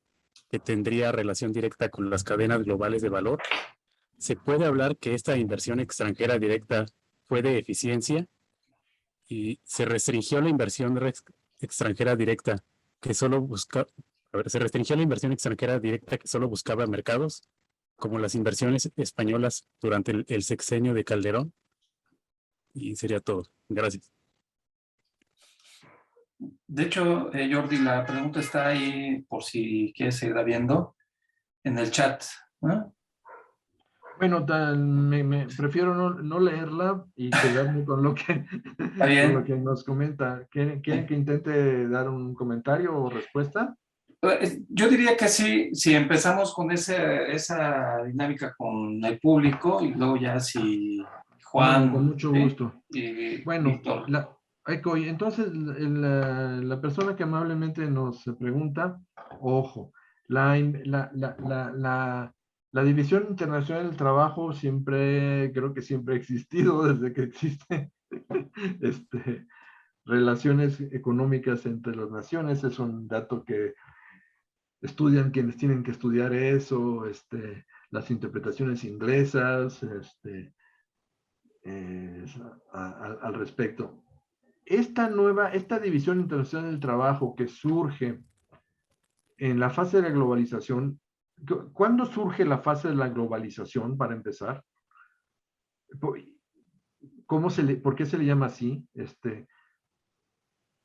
que tendría relación directa con las cadenas globales de valor, ¿se puede hablar que esta inversión extranjera directa fue de eficiencia? Y se restringió la inversión extranjera directa que solo se restringió la inversión extranjera directa que solo buscaba mercados, como las inversiones españolas durante el sexenio de Calderón. Y sería todo. Gracias. De hecho, Jordi, la pregunta está ahí por si quieres seguirla viendo en el chat, ¿no? Bueno, prefiero no leerla y quedarme con lo que, con lo que nos comenta. ¿Quieren que intente dar un comentario o respuesta? Yo diría que sí, si empezamos con esa dinámica con el público y luego ya si Juan... No, con mucho gusto. Y bueno, Víctor. Entonces la persona que amablemente nos pregunta, ojo, la División Internacional del Trabajo creo que siempre ha existido desde que existen relaciones económicas entre las naciones. Es un dato que estudian quienes tienen que estudiar eso, las interpretaciones inglesas, al respecto. Esta División Internacional del Trabajo que surge en la fase de la globalización, ¿cuándo surge la fase de la globalización, para empezar? ¿Por qué se le llama así?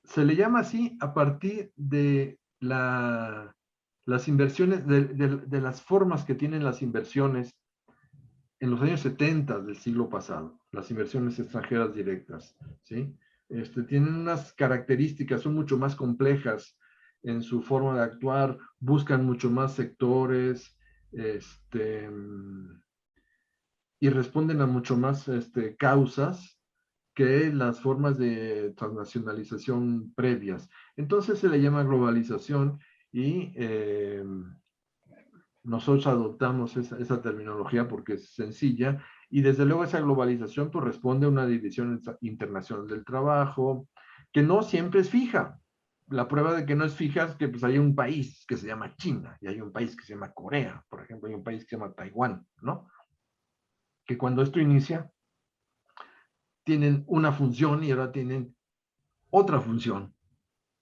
Se le llama así a partir de las inversiones, de las formas que tienen las inversiones en los años 70 del siglo pasado, las inversiones extranjeras directas, ¿sí? Tienen unas características, son mucho más complejas en su forma de actuar, buscan mucho más sectores, y responden a mucho más causas que las formas de transnacionalización previas. Entonces se le llama globalización y nosotros adoptamos esa terminología porque es sencilla, y desde luego esa globalización pues, responde a una división internacional del trabajo que no siempre es fija. La prueba de que no es fija es que pues, hay un país que se llama China y hay un país que se llama Corea, por ejemplo, hay un país que se llama Taiwán, ¿no? Que cuando esto inicia tienen una función y ahora tienen otra función,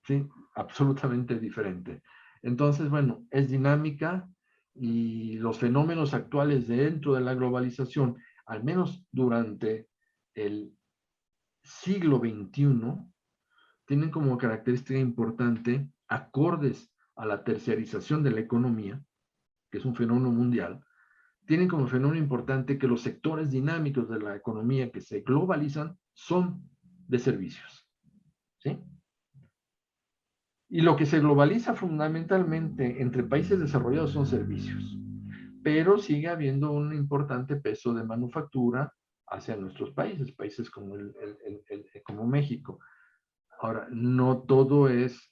¿sí? Absolutamente diferente. Entonces, bueno, es dinámica y los fenómenos actuales dentro de la globalización, al menos durante el siglo XXI, tienen como característica importante, acordes a la terciarización de la economía, que es un fenómeno mundial, tienen como fenómeno importante que los sectores dinámicos de la economía que se globalizan son de servicios. ¿Sí? Y lo que se globaliza fundamentalmente entre países desarrollados son servicios, pero sigue habiendo un importante peso de manufactura hacia nuestros países, países como, como México. Ahora, no todo es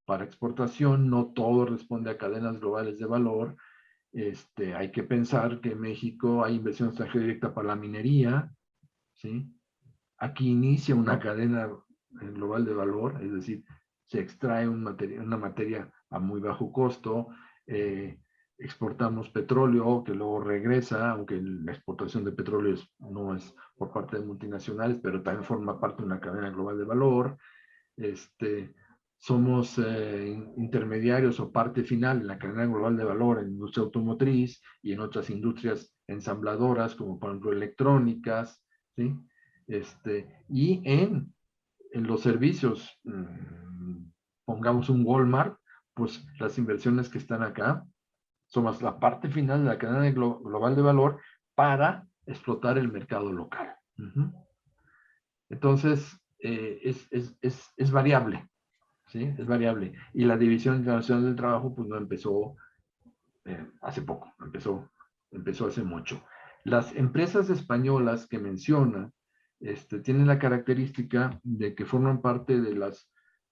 para exportación, no todo responde a cadenas globales de valor. Hay que pensar que en México hay inversión extranjera directa para la minería, ¿sí? Aquí inicia una cadena global de valor, es decir, se extrae una materia a muy bajo costo, exportamos petróleo que luego regresa, aunque la exportación de petróleo no es por parte de multinacionales, pero también forma parte de una cadena global de valor. Somos intermediarios o parte final en la cadena global de valor en industria automotriz y en otras industrias ensambladoras como por ejemplo electrónicas, ¿sí? Y en los servicios, pongamos un Walmart, pues las inversiones que están acá somos la parte final de la cadena global de valor para explotar el mercado local. Entonces, es variable, ¿sí? Es variable. Y la División Internacional del Trabajo, pues no empezó hace poco, empezó hace mucho. Las empresas españolas que menciona tienen la característica de que forman parte de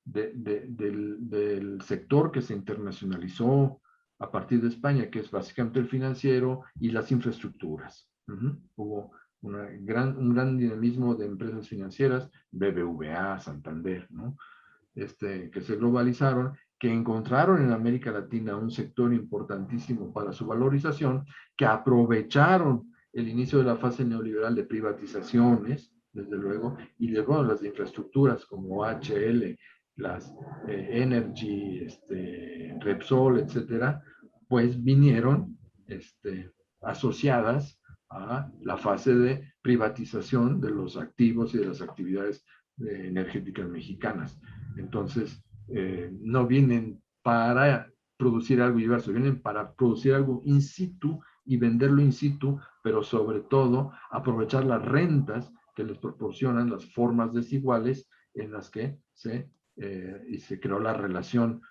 del sector que se internacionalizó a partir de España, que es básicamente el financiero y las infraestructuras. Hubo un gran dinamismo de empresas financieras, BBVA, Santander, ¿no? Que se globalizaron, que encontraron en América Latina un sector importantísimo para su valorización, que aprovecharon el inicio de la fase neoliberal de privatizaciones, desde luego, y luego las infraestructuras como HL, las Energy, Repsol, etcétera, pues vinieron asociadas a la fase de privatización de los activos y de las actividades energéticas mexicanas. Entonces, no vienen para producir algo diverso, vienen para producir algo in situ y venderlo in situ, pero sobre todo aprovechar las rentas que les proporcionan las formas desiguales en las que se creó la relación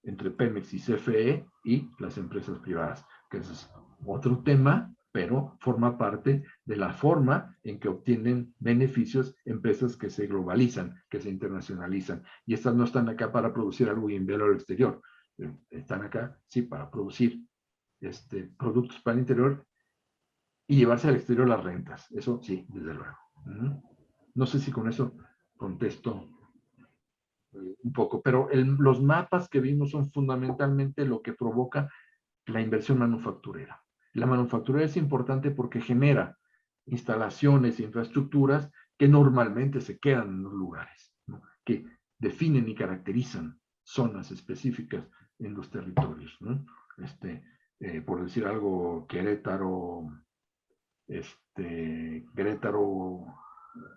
entre Pemex y CFE y las empresas privadas, que ese es otro tema, pero forma parte de la forma en que obtienen beneficios empresas que se globalizan, que se internacionalizan. Y estas no están acá para producir algo y enviarlo al exterior. Están acá, sí, para producir productos para el interior y llevarse al exterior las rentas. Eso sí, desde luego. No sé si con eso contesto un poco, pero los mapas que vimos son fundamentalmente lo que provoca la inversión manufacturera. La manufactura es importante porque genera instalaciones e infraestructuras que normalmente se quedan en los lugares, ¿no? Que definen y caracterizan zonas específicas en los territorios, ¿no? Por decir algo, Querétaro,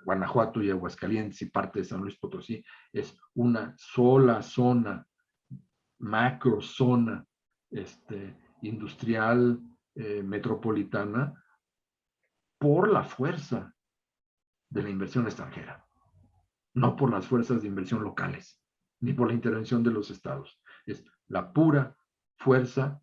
Guanajuato y Aguascalientes y parte de San Luis Potosí es una sola zona, macro zona, industrial metropolitana por la fuerza de la inversión extranjera, no por las fuerzas de inversión locales, ni por la intervención de los estados. Es la pura fuerza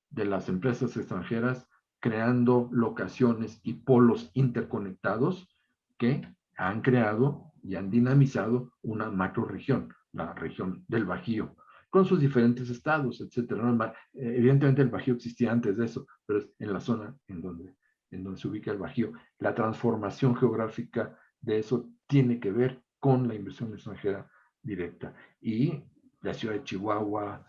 de las empresas extranjeras creando locaciones y polos interconectados que han creado y han dinamizado una macroregión, la región del Bajío, con sus diferentes estados, etcétera. Evidentemente el Bajío existía antes de eso, pero es en la zona en donde se ubica el Bajío. La transformación geográfica de eso tiene que ver con la inversión extranjera directa. Y la ciudad de Chihuahua,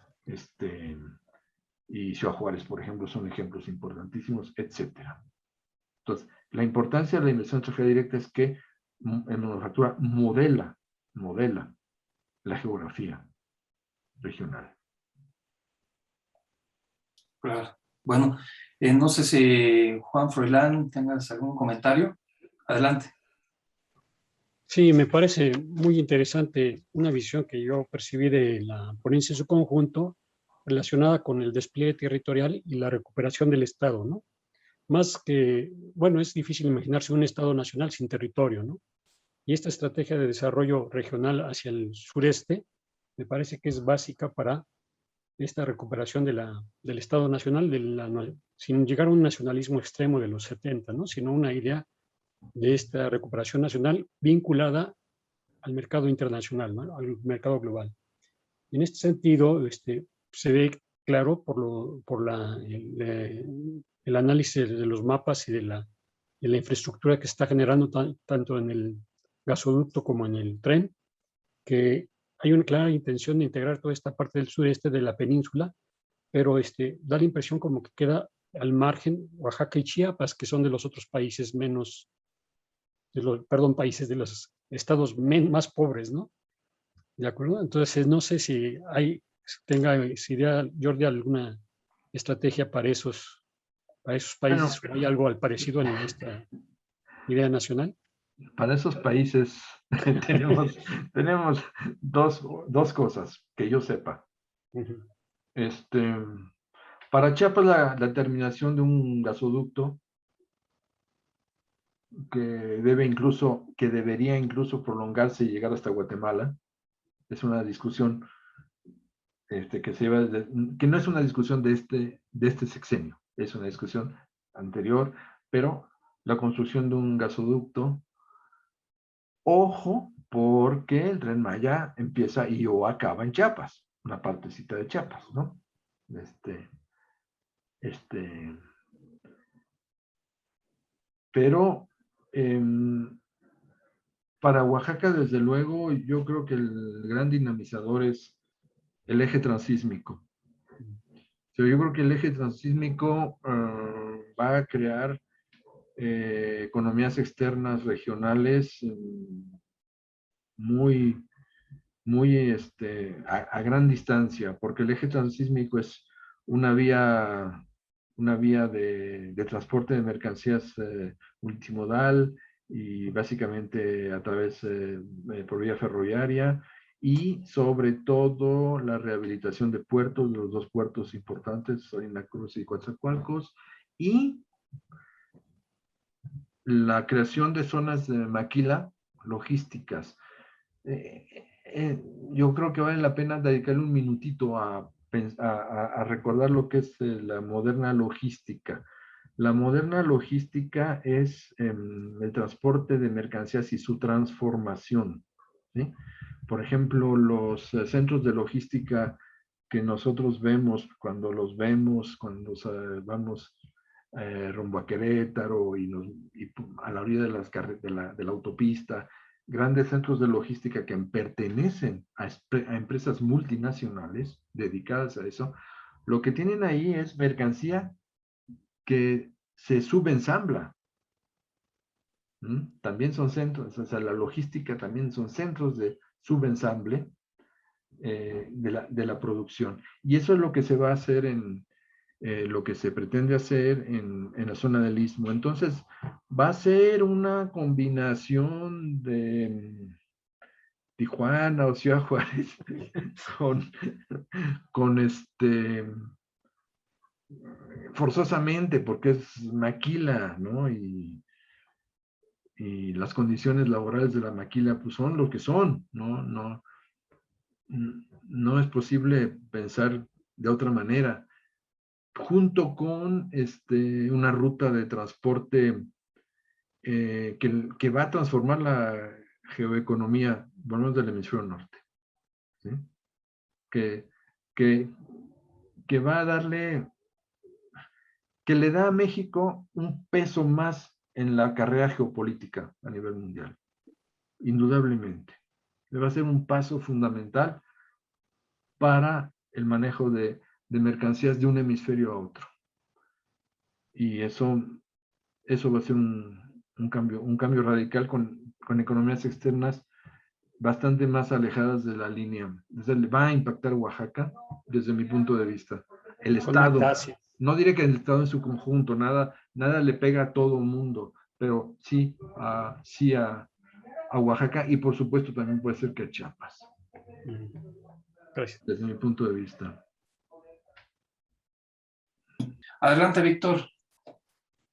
y Ciudad Juárez, por ejemplo, son ejemplos importantísimos, etcétera. Entonces, la importancia de la inversión extranjera directa es que en manufactura modela la geografía regional. Claro. Bueno, no sé si Juan Froilán tengas algún comentario. Adelante. Sí, me parece muy interesante una visión que yo percibí de la ponencia en su conjunto relacionada con el despliegue territorial y la recuperación del Estado, ¿no? Más que, bueno, es difícil imaginarse un Estado nacional sin territorio, ¿no? Y esta estrategia de desarrollo regional hacia el sureste me parece que es básica para esta recuperación del Estado nacional, sin llegar a un nacionalismo extremo de los 70, ¿no? Sino una idea de esta recuperación nacional vinculada al mercado internacional, ¿no? Al mercado global. En este sentido, se ve claro el análisis de los mapas y de la infraestructura que se está generando tanto en el gasoducto como en el tren, que hay una clara intención de integrar toda esta parte del sureste de la península, pero da la impresión como que queda al margen Oaxaca y Chiapas, que son de los otros países menos, países de los estados más pobres, ¿no? ¿De acuerdo? Entonces, no sé si si idea, Jordi, alguna estrategia para esos países, o hay algo al parecido en esta idea nacional. Para esos países tenemos dos cosas que yo sepa. Uh-huh. Para Chiapas la terminación de un gasoducto que debería incluso prolongarse y llegar hasta Guatemala, es una discusión que no es una discusión de este sexenio, es una discusión anterior, pero la construcción de un gasoducto, ojo, porque el Tren Maya empieza o acaba en Chiapas, una partecita de Chiapas, ¿no? Pero para Oaxaca, desde luego, yo creo que el gran dinamizador es el eje transísmico. Yo creo que el eje transísmico va a crear economías externas regionales muy a gran distancia, porque el eje transísmico es una vía de transporte de mercancías multimodal y básicamente a través por vía ferroviaria, y sobre todo la rehabilitación de puertos, de los dos puertos importantes, Salina Cruz y Coatzacoalcos, y la creación de zonas de maquila logísticas. Yo creo que vale la pena dedicarle un minutito a recordar lo que es la moderna logística. La moderna logística es el transporte de mercancías y su transformación, ¿sí? Por ejemplo, los centros de logística que nosotros vemos cuando vamos rumbo a Querétaro y a la orilla de la autopista, grandes centros de logística que pertenecen a empresas multinacionales dedicadas a eso, lo que tienen ahí es mercancía que se subensambla. También son centros, o sea, la logística también son centros de subensamble de la producción. Y eso es lo que se va a hacer lo que se pretende hacer en la zona del Istmo. Entonces, va a ser una combinación de Tijuana o Ciudad Juárez con forzosamente, porque es maquila, ¿no? Y las condiciones laborales de la maquila pues son lo que son, no es posible pensar de otra manera, junto con una ruta de transporte que va a transformar la geoeconomía, por lo menos del hemisferio norte, ¿sí? que va a que le da a México un peso más en la carrera geopolítica a nivel mundial, indudablemente. Le va a ser un paso fundamental para el manejo de mercancías de un hemisferio a otro. Y eso va a ser un cambio radical con economías externas bastante más alejadas de la línea. Va a impactar Oaxaca desde mi punto de vista. El Estado, no diré que el estado en su conjunto, nada le pega a todo el mundo, pero sí a Oaxaca y por supuesto también puede ser que a Chiapas. Gracias. Desde mi punto de vista. Adelante, Víctor.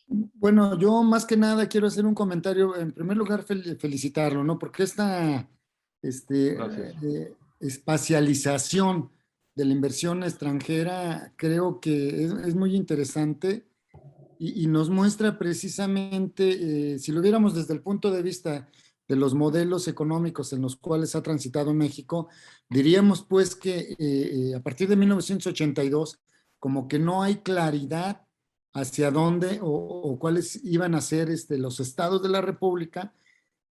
Bueno, yo más que nada quiero hacer un comentario. En primer lugar, felicitarlo, ¿no? Porque esta Gracias. espacialización de la inversión extranjera creo que es muy interesante y nos muestra precisamente, si lo viéramos desde el punto de vista de los modelos económicos en los cuales ha transitado México, diríamos pues que a partir de 1982, como que no hay claridad hacia dónde o cuáles iban a ser los estados de la República,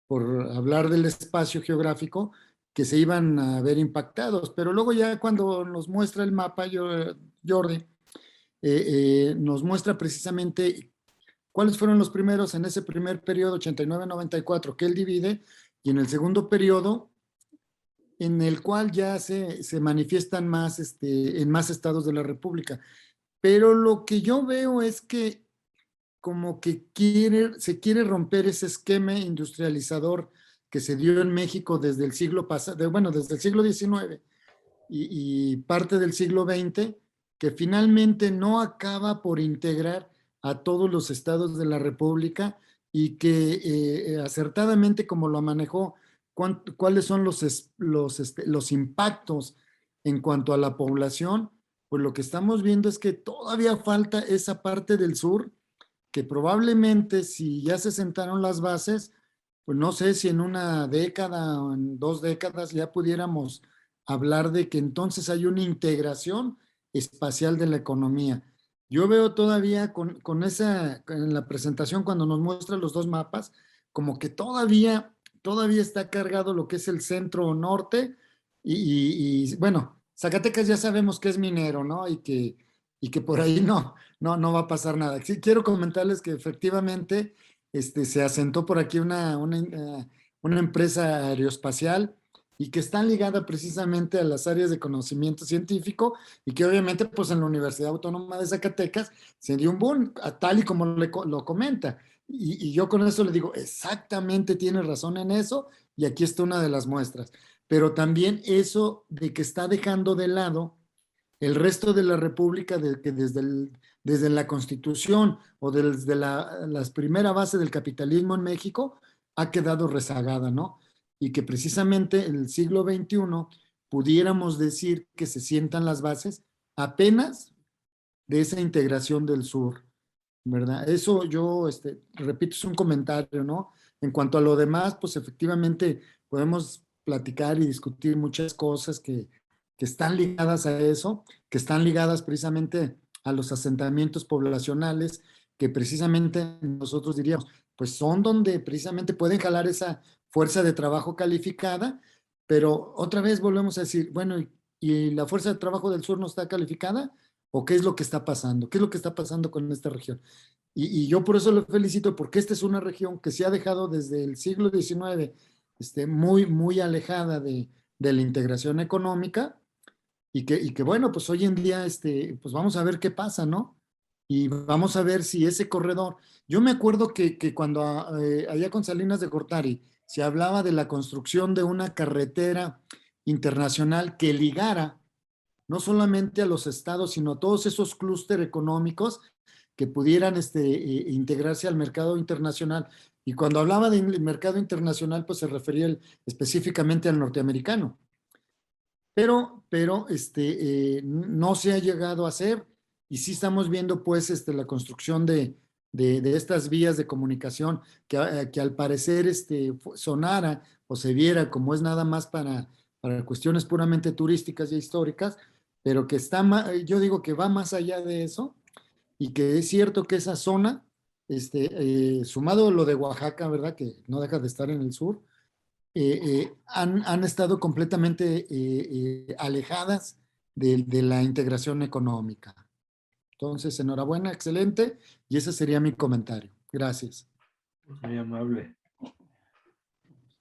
por hablar del espacio geográfico, que se iban a ver impactados. Pero luego ya cuando nos muestra el mapa, Jordi, nos muestra precisamente cuáles fueron los primeros en ese primer periodo, 89-94, que él divide, y en el segundo periodo, en el cual ya se manifiestan más en más estados de la República. Pero lo que yo veo es que como que se quiere romper ese esquema industrializador que se dio en México desde el siglo pasado, bueno, desde el siglo XIX y parte del siglo XX, que finalmente no acaba por integrar a todos los estados de la República y que acertadamente como lo manejó, cuáles son los impactos en cuanto a la población, pues lo que estamos viendo es que todavía falta esa parte del sur, que probablemente si ya se sentaron las bases, pues no sé si en una década o en 2 décadas ya pudiéramos hablar de que entonces hay una integración espacial de la economía. Yo veo todavía con esa, en la presentación cuando nos muestra los 2 mapas, como que todavía está cargado lo que es el centro norte y bueno, Zacatecas ya sabemos que es minero, ¿no? Y que por ahí no va a pasar nada. Sí, quiero comentarles que efectivamente se asentó por aquí una empresa aeroespacial y que está ligada precisamente a las áreas de conocimiento científico y que obviamente pues en la Universidad Autónoma de Zacatecas se dio un boom, tal y como lo comenta. Y yo con eso le digo, exactamente tiene razón en eso y aquí está una de las muestras. Pero también eso de que está dejando de lado el resto de la República, que desde la Constitución o desde la primera base del capitalismo en México ha quedado rezagada, ¿no? Y que precisamente en el siglo XXI pudiéramos decir que se sientan las bases apenas de esa integración del sur, ¿verdad? Eso yo, repito, es un comentario, ¿no? En cuanto a lo demás, pues efectivamente podemos platicar y discutir muchas cosas que están ligadas a eso, que están ligadas precisamente a los asentamientos poblacionales, que precisamente nosotros diríamos, pues son donde precisamente pueden jalar esa fuerza de trabajo calificada, pero otra vez volvemos a decir, bueno, ¿y la fuerza de trabajo del sur no está calificada? ¿O qué es lo que está pasando? ¿Qué es lo que está pasando con esta región? Y yo por eso lo felicito, porque esta es una región que se ha dejado desde el siglo XIX muy alejada de la integración económica y que bueno, pues hoy en día pues vamos a ver qué pasa, ¿no? Y vamos a ver si ese corredor, yo me acuerdo que cuando allá con Salinas de Gortari se hablaba de la construcción de una carretera internacional que ligara no solamente a los estados, sino a todos esos clústeres económicos que pudieran integrarse al mercado internacional. Y cuando hablaba del mercado internacional, pues se refería específicamente al norteamericano. Pero no se ha llegado a hacer y sí estamos viendo pues la construcción de estas vías de comunicación que al parecer sonara o se viera como es nada más para cuestiones puramente turísticas y históricas, pero que yo digo que va más allá de eso y que es cierto que esa zona, sumado a lo de Oaxaca, ¿verdad? Que no deja de estar en el sur, han estado completamente alejadas de la integración económica. Entonces, enhorabuena, excelente, y ese sería mi comentario. Gracias. Muy amable.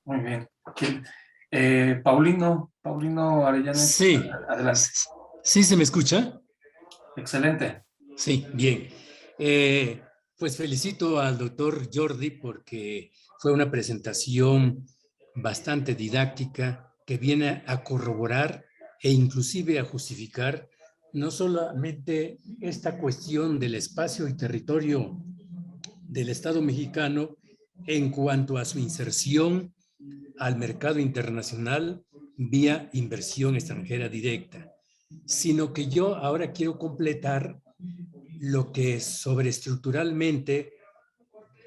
Muy bien. Paulino Arellano. Sí. Adelante. ¿Sí se me escucha? Excelente. Sí, bien. Pues felicito al doctor Jordi porque fue una presentación bastante didáctica que viene a corroborar e inclusive a justificar no solamente esta cuestión del espacio y territorio del Estado mexicano en cuanto a su inserción al mercado internacional vía inversión extranjera directa, sino que yo ahora quiero completar lo que sobreestructuralmente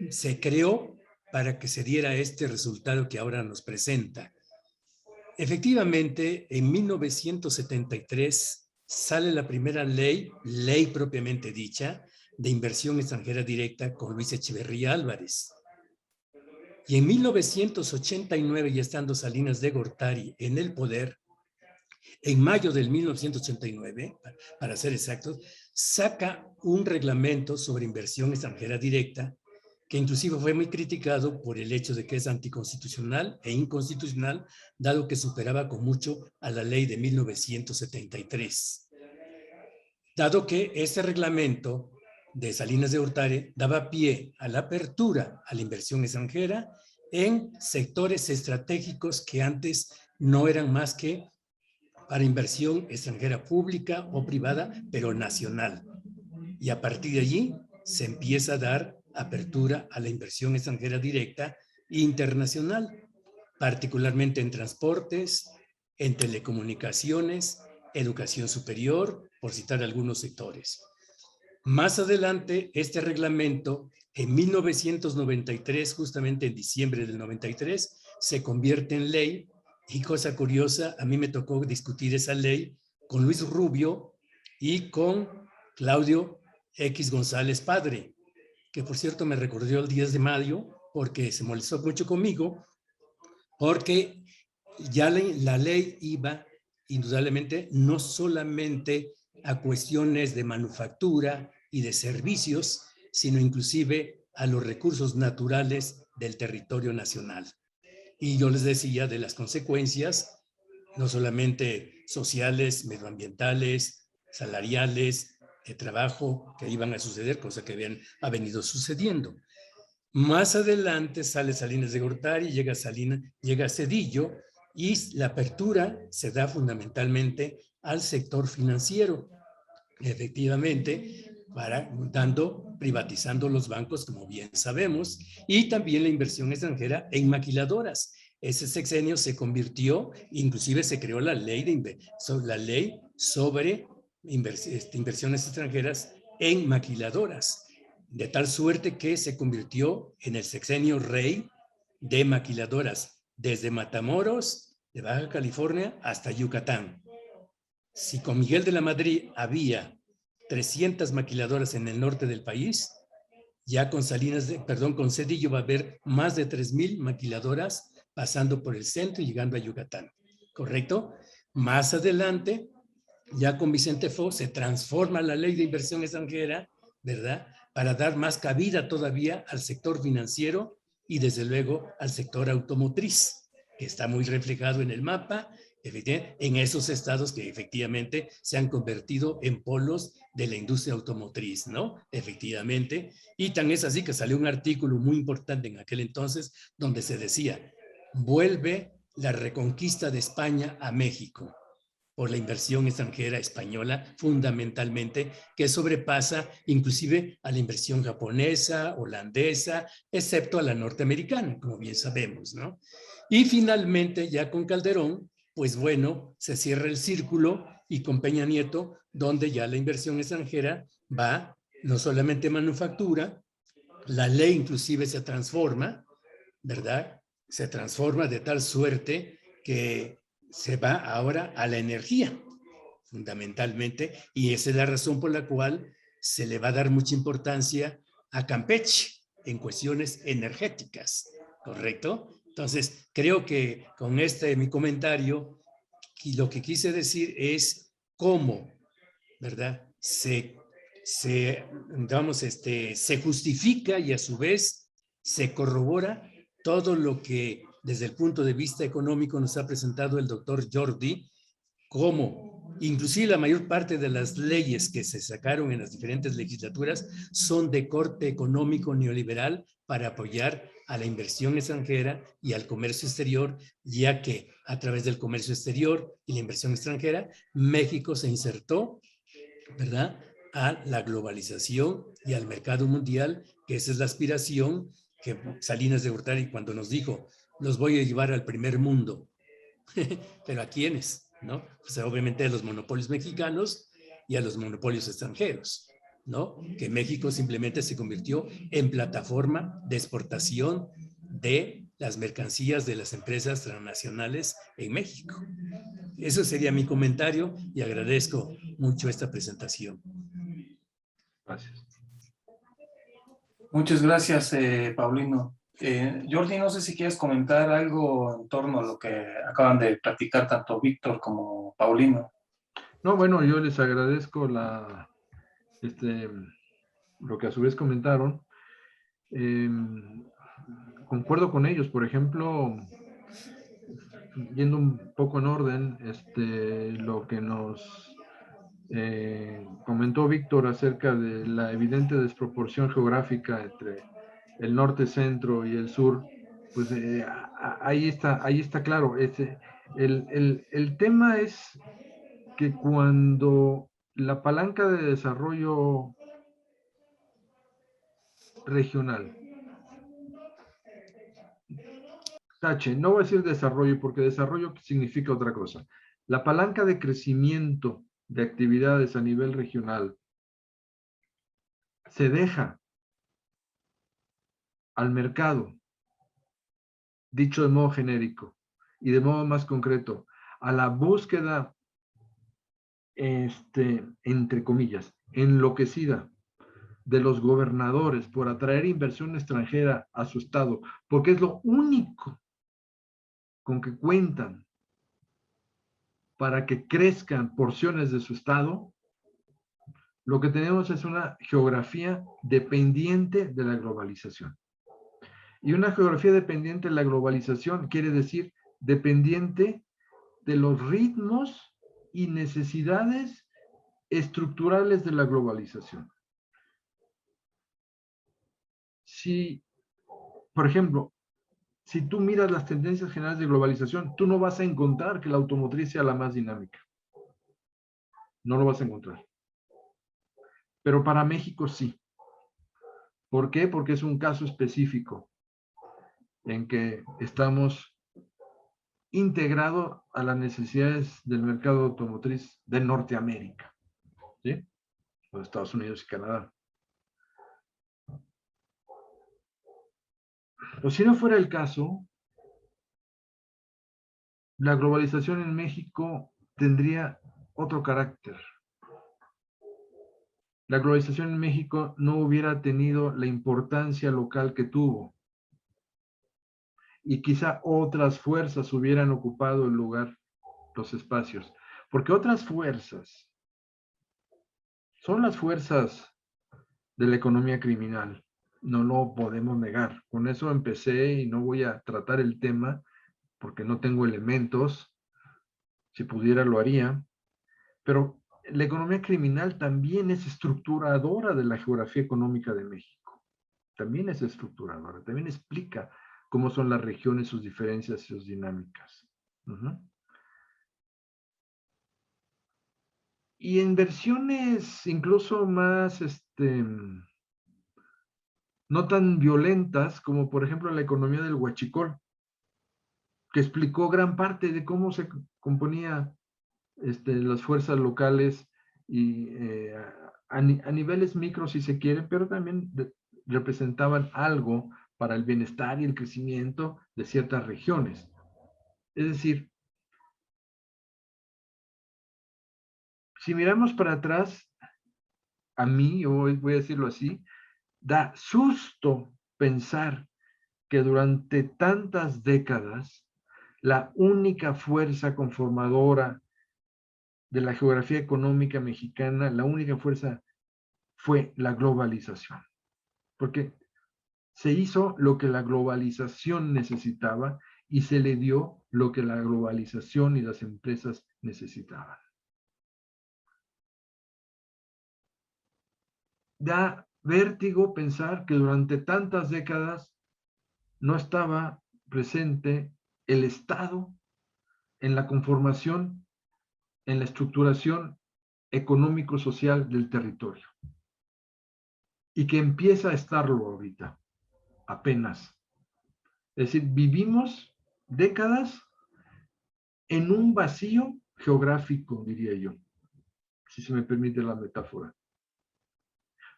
se creó para que se diera este resultado que ahora nos presenta. Efectivamente, en 1973 sale la primera ley propiamente dicha, de inversión extranjera directa con Luis Echeverría Álvarez. Y en 1989, ya estando Salinas de Gortari en el poder, en mayo del 1989, para ser exactos, saca un reglamento sobre inversión extranjera directa que inclusive fue muy criticado por el hecho de que es anticonstitucional e inconstitucional, dado que superaba con mucho a la ley de 1973. Dado que este reglamento de Salinas de Gortari daba pie a la apertura a la inversión extranjera en sectores estratégicos que antes no eran más que para inversión extranjera pública o privada, pero nacional. Y a partir de allí se empieza a dar apertura a la inversión extranjera directa internacional, particularmente en transportes, en telecomunicaciones, educación superior, por citar algunos sectores. Más adelante, este reglamento, en 1993, justamente en diciembre del 93, se convierte en ley. Y cosa curiosa, a mí me tocó discutir esa ley con Luis Rubio y con Claudio X González Padre, que por cierto me recordó el 10 de mayo porque se molestó mucho conmigo, porque ya la ley iba indudablemente no solamente a cuestiones de manufactura y de servicios, sino inclusive a los recursos naturales del territorio nacional. Y yo les decía de las consecuencias, no solamente sociales, medioambientales, salariales, de trabajo que iban a suceder, cosa que ha venido sucediendo. Más adelante sale Salinas de Gortari, llega Zedillo, y la apertura se da fundamentalmente al sector financiero. Efectivamente, privatizando los bancos, como bien sabemos, y también la inversión extranjera en maquiladoras. Ese sexenio se convirtió, inclusive se creó la ley sobre inversiones extranjeras en maquiladoras, de tal suerte que se convirtió en el sexenio rey de maquiladoras, desde Matamoros, de Baja California, hasta Yucatán. Si con Miguel de la Madrid había 300 maquiladoras en el norte del país, ya con Zedillo va a haber más de 3,000 maquiladoras pasando por el centro y llegando a Yucatán, ¿correcto? Más adelante, ya con Vicente Fox, se transforma la ley de inversión extranjera, ¿verdad? Para dar más cabida todavía al sector financiero y desde luego al sector automotriz, que está muy reflejado en el mapa, en esos estados que efectivamente se han convertido en polos de la industria automotriz, ¿no? Efectivamente. Y tan es así que salió un artículo muy importante en aquel entonces donde se decía, vuelve la reconquista de España a México por la inversión extranjera española, fundamentalmente, que sobrepasa inclusive a la inversión japonesa, holandesa, excepto a la norteamericana, como bien sabemos, ¿no? Y finalmente, ya con Calderón, pues bueno, se cierra el círculo y con Peña Nieto, donde ya la inversión extranjera va no solamente manufactura, la ley inclusive se transforma, ¿verdad? Se transforma de tal suerte que se va ahora a la energía, fundamentalmente, y esa es la razón por la cual se le va a dar mucha importancia a Campeche en cuestiones energéticas, ¿correcto? Entonces, creo que con mi comentario, lo que quise decir es cómo, ¿verdad? Se justifica y a su vez se corrobora todo lo que desde el punto de vista económico nos ha presentado el doctor Jordi, como Inclusive la mayor parte de las leyes que se sacaron en las diferentes legislaturas son de corte económico neoliberal para apoyar a la inversión extranjera y al comercio exterior, ya que a través del comercio exterior y la inversión extranjera, México se insertó, ¿verdad?, a la globalización y al mercado mundial, que esa es la aspiración que Salinas de Gortari cuando nos dijo, los voy a llevar al primer mundo. ¿Pero a quiénes? ¿No? O sea, obviamente a los monopolios mexicanos y a los monopolios extranjeros, ¿no? Que México simplemente se convirtió en plataforma de exportación de las mercancías de las empresas transnacionales en México. Eso sería mi comentario y agradezco mucho esta presentación. Gracias. Muchas gracias, Paulino. Jordi, no sé si quieres comentar algo en torno a lo que acaban de platicar tanto Víctor como Paulino. No, bueno, yo les agradezco lo que a su vez comentaron. Concuerdo con ellos, por ejemplo, yendo un poco en orden, lo que nos comentó Víctor acerca de la evidente desproporción geográfica entre el norte, centro y el sur, pues ahí está claro. El tema es que cuando la palanca de desarrollo regional, tache, no voy a decir desarrollo porque desarrollo significa otra cosa, la palanca de crecimiento de actividades a nivel regional se deja al mercado, dicho de modo genérico y de modo más concreto, a la búsqueda, entre comillas, enloquecida de los gobernadores por atraer inversión extranjera a su estado, porque es lo único con que cuentan para que crezcan porciones de su estado, lo que tenemos es una geografía dependiente de la globalización. Y una geografía dependiente de la globalización quiere decir dependiente de los ritmos y necesidades estructurales de la globalización. Si, por ejemplo, si tú miras las tendencias generales de globalización, tú no vas a encontrar que la automotriz sea la más dinámica. No lo vas a encontrar. Pero para México sí. ¿Por qué? Porque es un caso específico en que estamos integrados a las necesidades del mercado automotriz de Norteamérica, ¿sí? Los Estados Unidos y Canadá. O si no fuera el caso, la globalización en México tendría otro carácter. La globalización en México no hubiera tenido la importancia local que tuvo. Y quizá otras fuerzas hubieran ocupado el lugar, los espacios. Porque otras fuerzas son las fuerzas de la economía criminal. No lo podemos negar. Con eso empecé y no voy a tratar el tema porque no tengo elementos. Si pudiera lo haría. Pero la economía criminal también es estructuradora de la geografía económica de México. También es estructuradora, también explica cómo son las regiones, sus diferencias y sus dinámicas. Y en versiones incluso más, no tan violentas, como por ejemplo la economía del huachicol, que explicó gran parte de cómo se componía las fuerzas locales y a niveles micros si se quiere, pero también representaban algo para el bienestar y el crecimiento de ciertas regiones. Es decir, si miramos para atrás, a mí, hoy voy a decirlo así, da susto pensar que durante tantas décadas la única fuerza conformadora de la geografía económica mexicana, la única fuerza fue la globalización. Porque se hizo lo que la globalización necesitaba y se le dio lo que la globalización y las empresas necesitaban. da vértigo pensar que durante tantas décadas no estaba presente el Estado en la conformación, en la estructuración económico-social del territorio. Y que empieza a estarlo ahorita, apenas. Es decir, vivimos décadas en un vacío geográfico, diría yo, si se me permite la metáfora.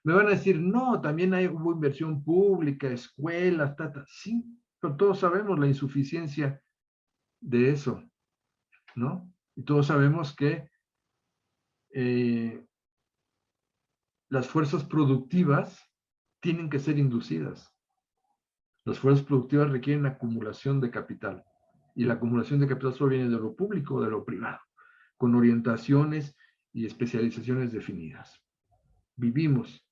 Me van a decir, no, también hubo inversión pública, escuelas, sí, pero todos sabemos la insuficiencia de eso, ¿no? Y todos sabemos que las fuerzas productivas tienen que ser inducidas. Las fuerzas productivas requieren acumulación de capital. Y la acumulación de capital solo viene de lo público o de lo privado, con orientaciones y especializaciones definidas. Vivimos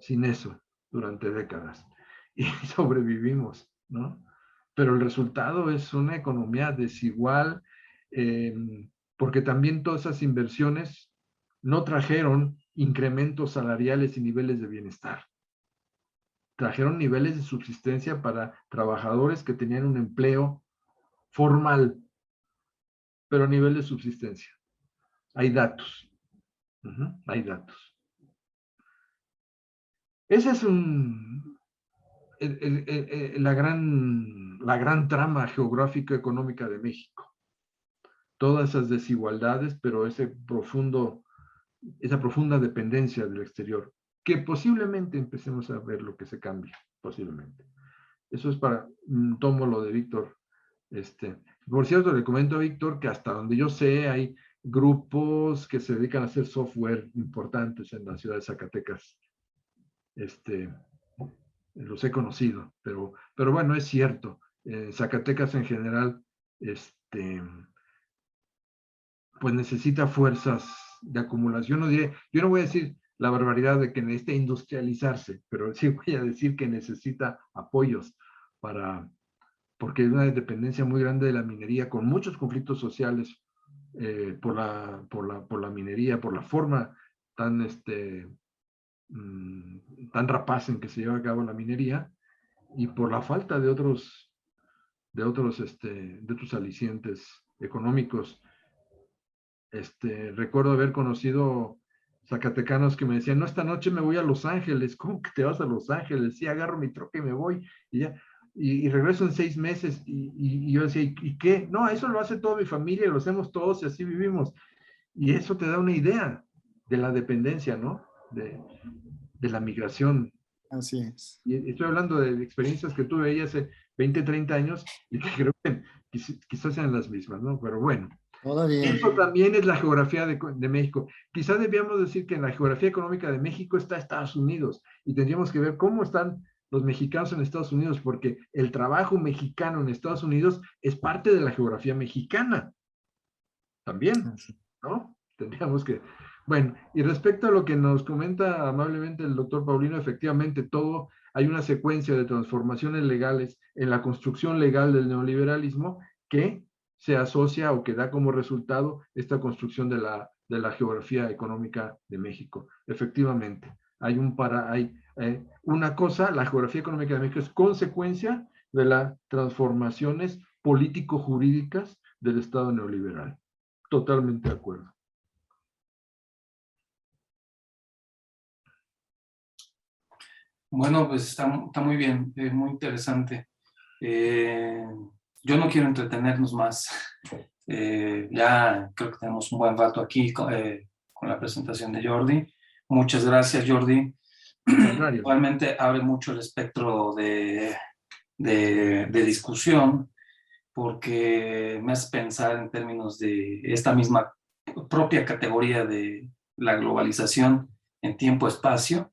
sin eso durante décadas y sobrevivimos, ¿no? Pero el resultado es una economía desigual, porque también todas esas inversiones no trajeron incrementos salariales y niveles de bienestar. Trajeron niveles de subsistencia para trabajadores que tenían un empleo formal, pero a nivel de subsistencia. Hay datos. Hay datos. Esa es la gran trama geográfico-económica de México. Todas esas desigualdades, pero esa profunda dependencia del exterior, que posiblemente empecemos a ver lo que se cambia, posiblemente. Eso es tomo lo de Víctor. Por cierto, le comento a Víctor que hasta donde yo sé hay grupos que se dedican a hacer software importantes en la ciudad de Zacatecas. Los he conocido, pero bueno, es cierto. Zacatecas en general, pues necesita fuerzas de acumulación. Yo no voy a decir la barbaridad de que necesita industrializarse, pero sí voy a decir que necesita apoyos porque hay una dependencia muy grande de la minería, con muchos conflictos sociales por la minería, por la forma tan rapaz en que se lleva a cabo la minería y por la falta de otros alicientes económicos. Recuerdo haber conocido zacatecanos que me decían, no, esta noche me voy a Los Ángeles. ¿Cómo que te vas a Los Ángeles? Sí, agarro mi troca y me voy y ya. Y regreso en 6 meses y yo decía, ¿y qué? No, eso lo hace toda mi familia, lo hacemos todos y así vivimos. Y eso te da una idea de la dependencia, ¿no? De la migración. Así es. Y estoy hablando de experiencias que tuve ahí hace 20, 30 años y que creo que quizás sean las mismas, ¿no? Pero bueno. Todavía. Eso también es la geografía de México. Quizás debíamos decir que en la geografía económica de México está Estados Unidos y tendríamos que ver cómo están los mexicanos en Estados Unidos, porque el trabajo mexicano en Estados Unidos es parte de la geografía mexicana. También, ¿no? Tendríamos que... Bueno, y respecto a lo que nos comenta amablemente el doctor Paulino, efectivamente hay una secuencia de transformaciones legales en la construcción legal del neoliberalismo que se asocia o que da como resultado esta construcción de la geografía económica de México. Efectivamente, hay una cosa, la geografía económica de México es consecuencia de las transformaciones político-jurídicas del Estado neoliberal. Totalmente de acuerdo. Bueno, pues está muy bien, muy interesante. Yo no quiero entretenernos más. Ya creo que tenemos un buen rato aquí con la presentación de Jordi. Muchas gracias, Jordi. Realmente abre mucho el espectro de discusión, porque me hace pensar en términos de esta misma propia categoría de la globalización en tiempo-espacio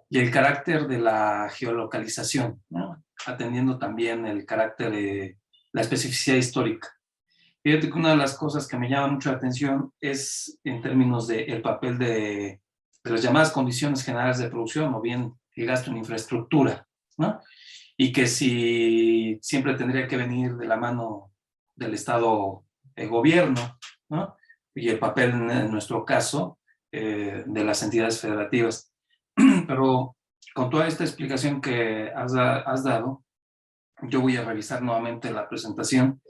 y el carácter de la geolocalización, ¿no? Atendiendo también el carácter de la especificidad histórica. Fíjate que una de las cosas que me llama mucho la atención es en términos del papel de las llamadas condiciones generales de producción o bien el gasto en infraestructura, ¿no? Y que si siempre tendría que venir de la mano del Estado gobierno, ¿no? Y el papel en nuestro caso de las entidades federativas. Pero con toda esta explicación que has dado, yo voy a revisar nuevamente la presentación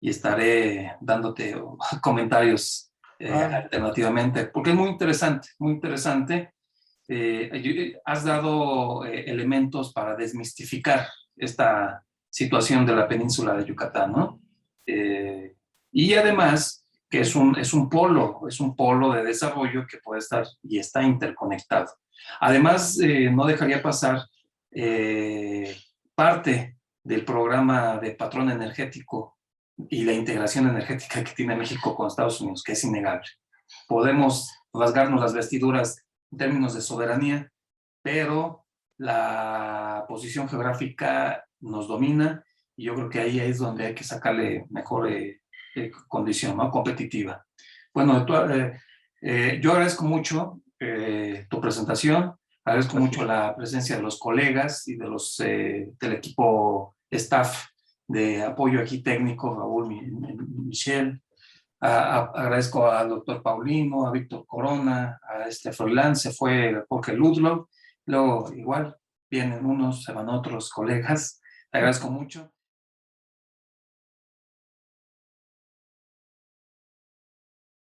y estaré dándote comentarios alternativamente, porque es muy interesante, muy interesante. Has dado elementos para desmistificar esta situación de la península de Yucatán, ¿no? Y además que es un polo de desarrollo que puede estar y está interconectado. Además, no dejaría pasar parte del programa de patrón energético y la integración energética que tiene México con Estados Unidos, que es innegable. Podemos rasgarnos las vestiduras en términos de soberanía, pero la posición geográfica nos domina y yo creo que ahí es donde hay que sacarle mejor condición, ¿no? Competitiva. Bueno, yo agradezco mucho tu presentación, agradezco mucho la presencia de los colegas y de los del equipo staff de apoyo aquí técnico, Raúl, Michelle. Agradezco al doctor Paulino, a Víctor Corona, a Froilán, se fue Jorge Ludlow, luego igual vienen unos, se van otros colegas, te agradezco mucho.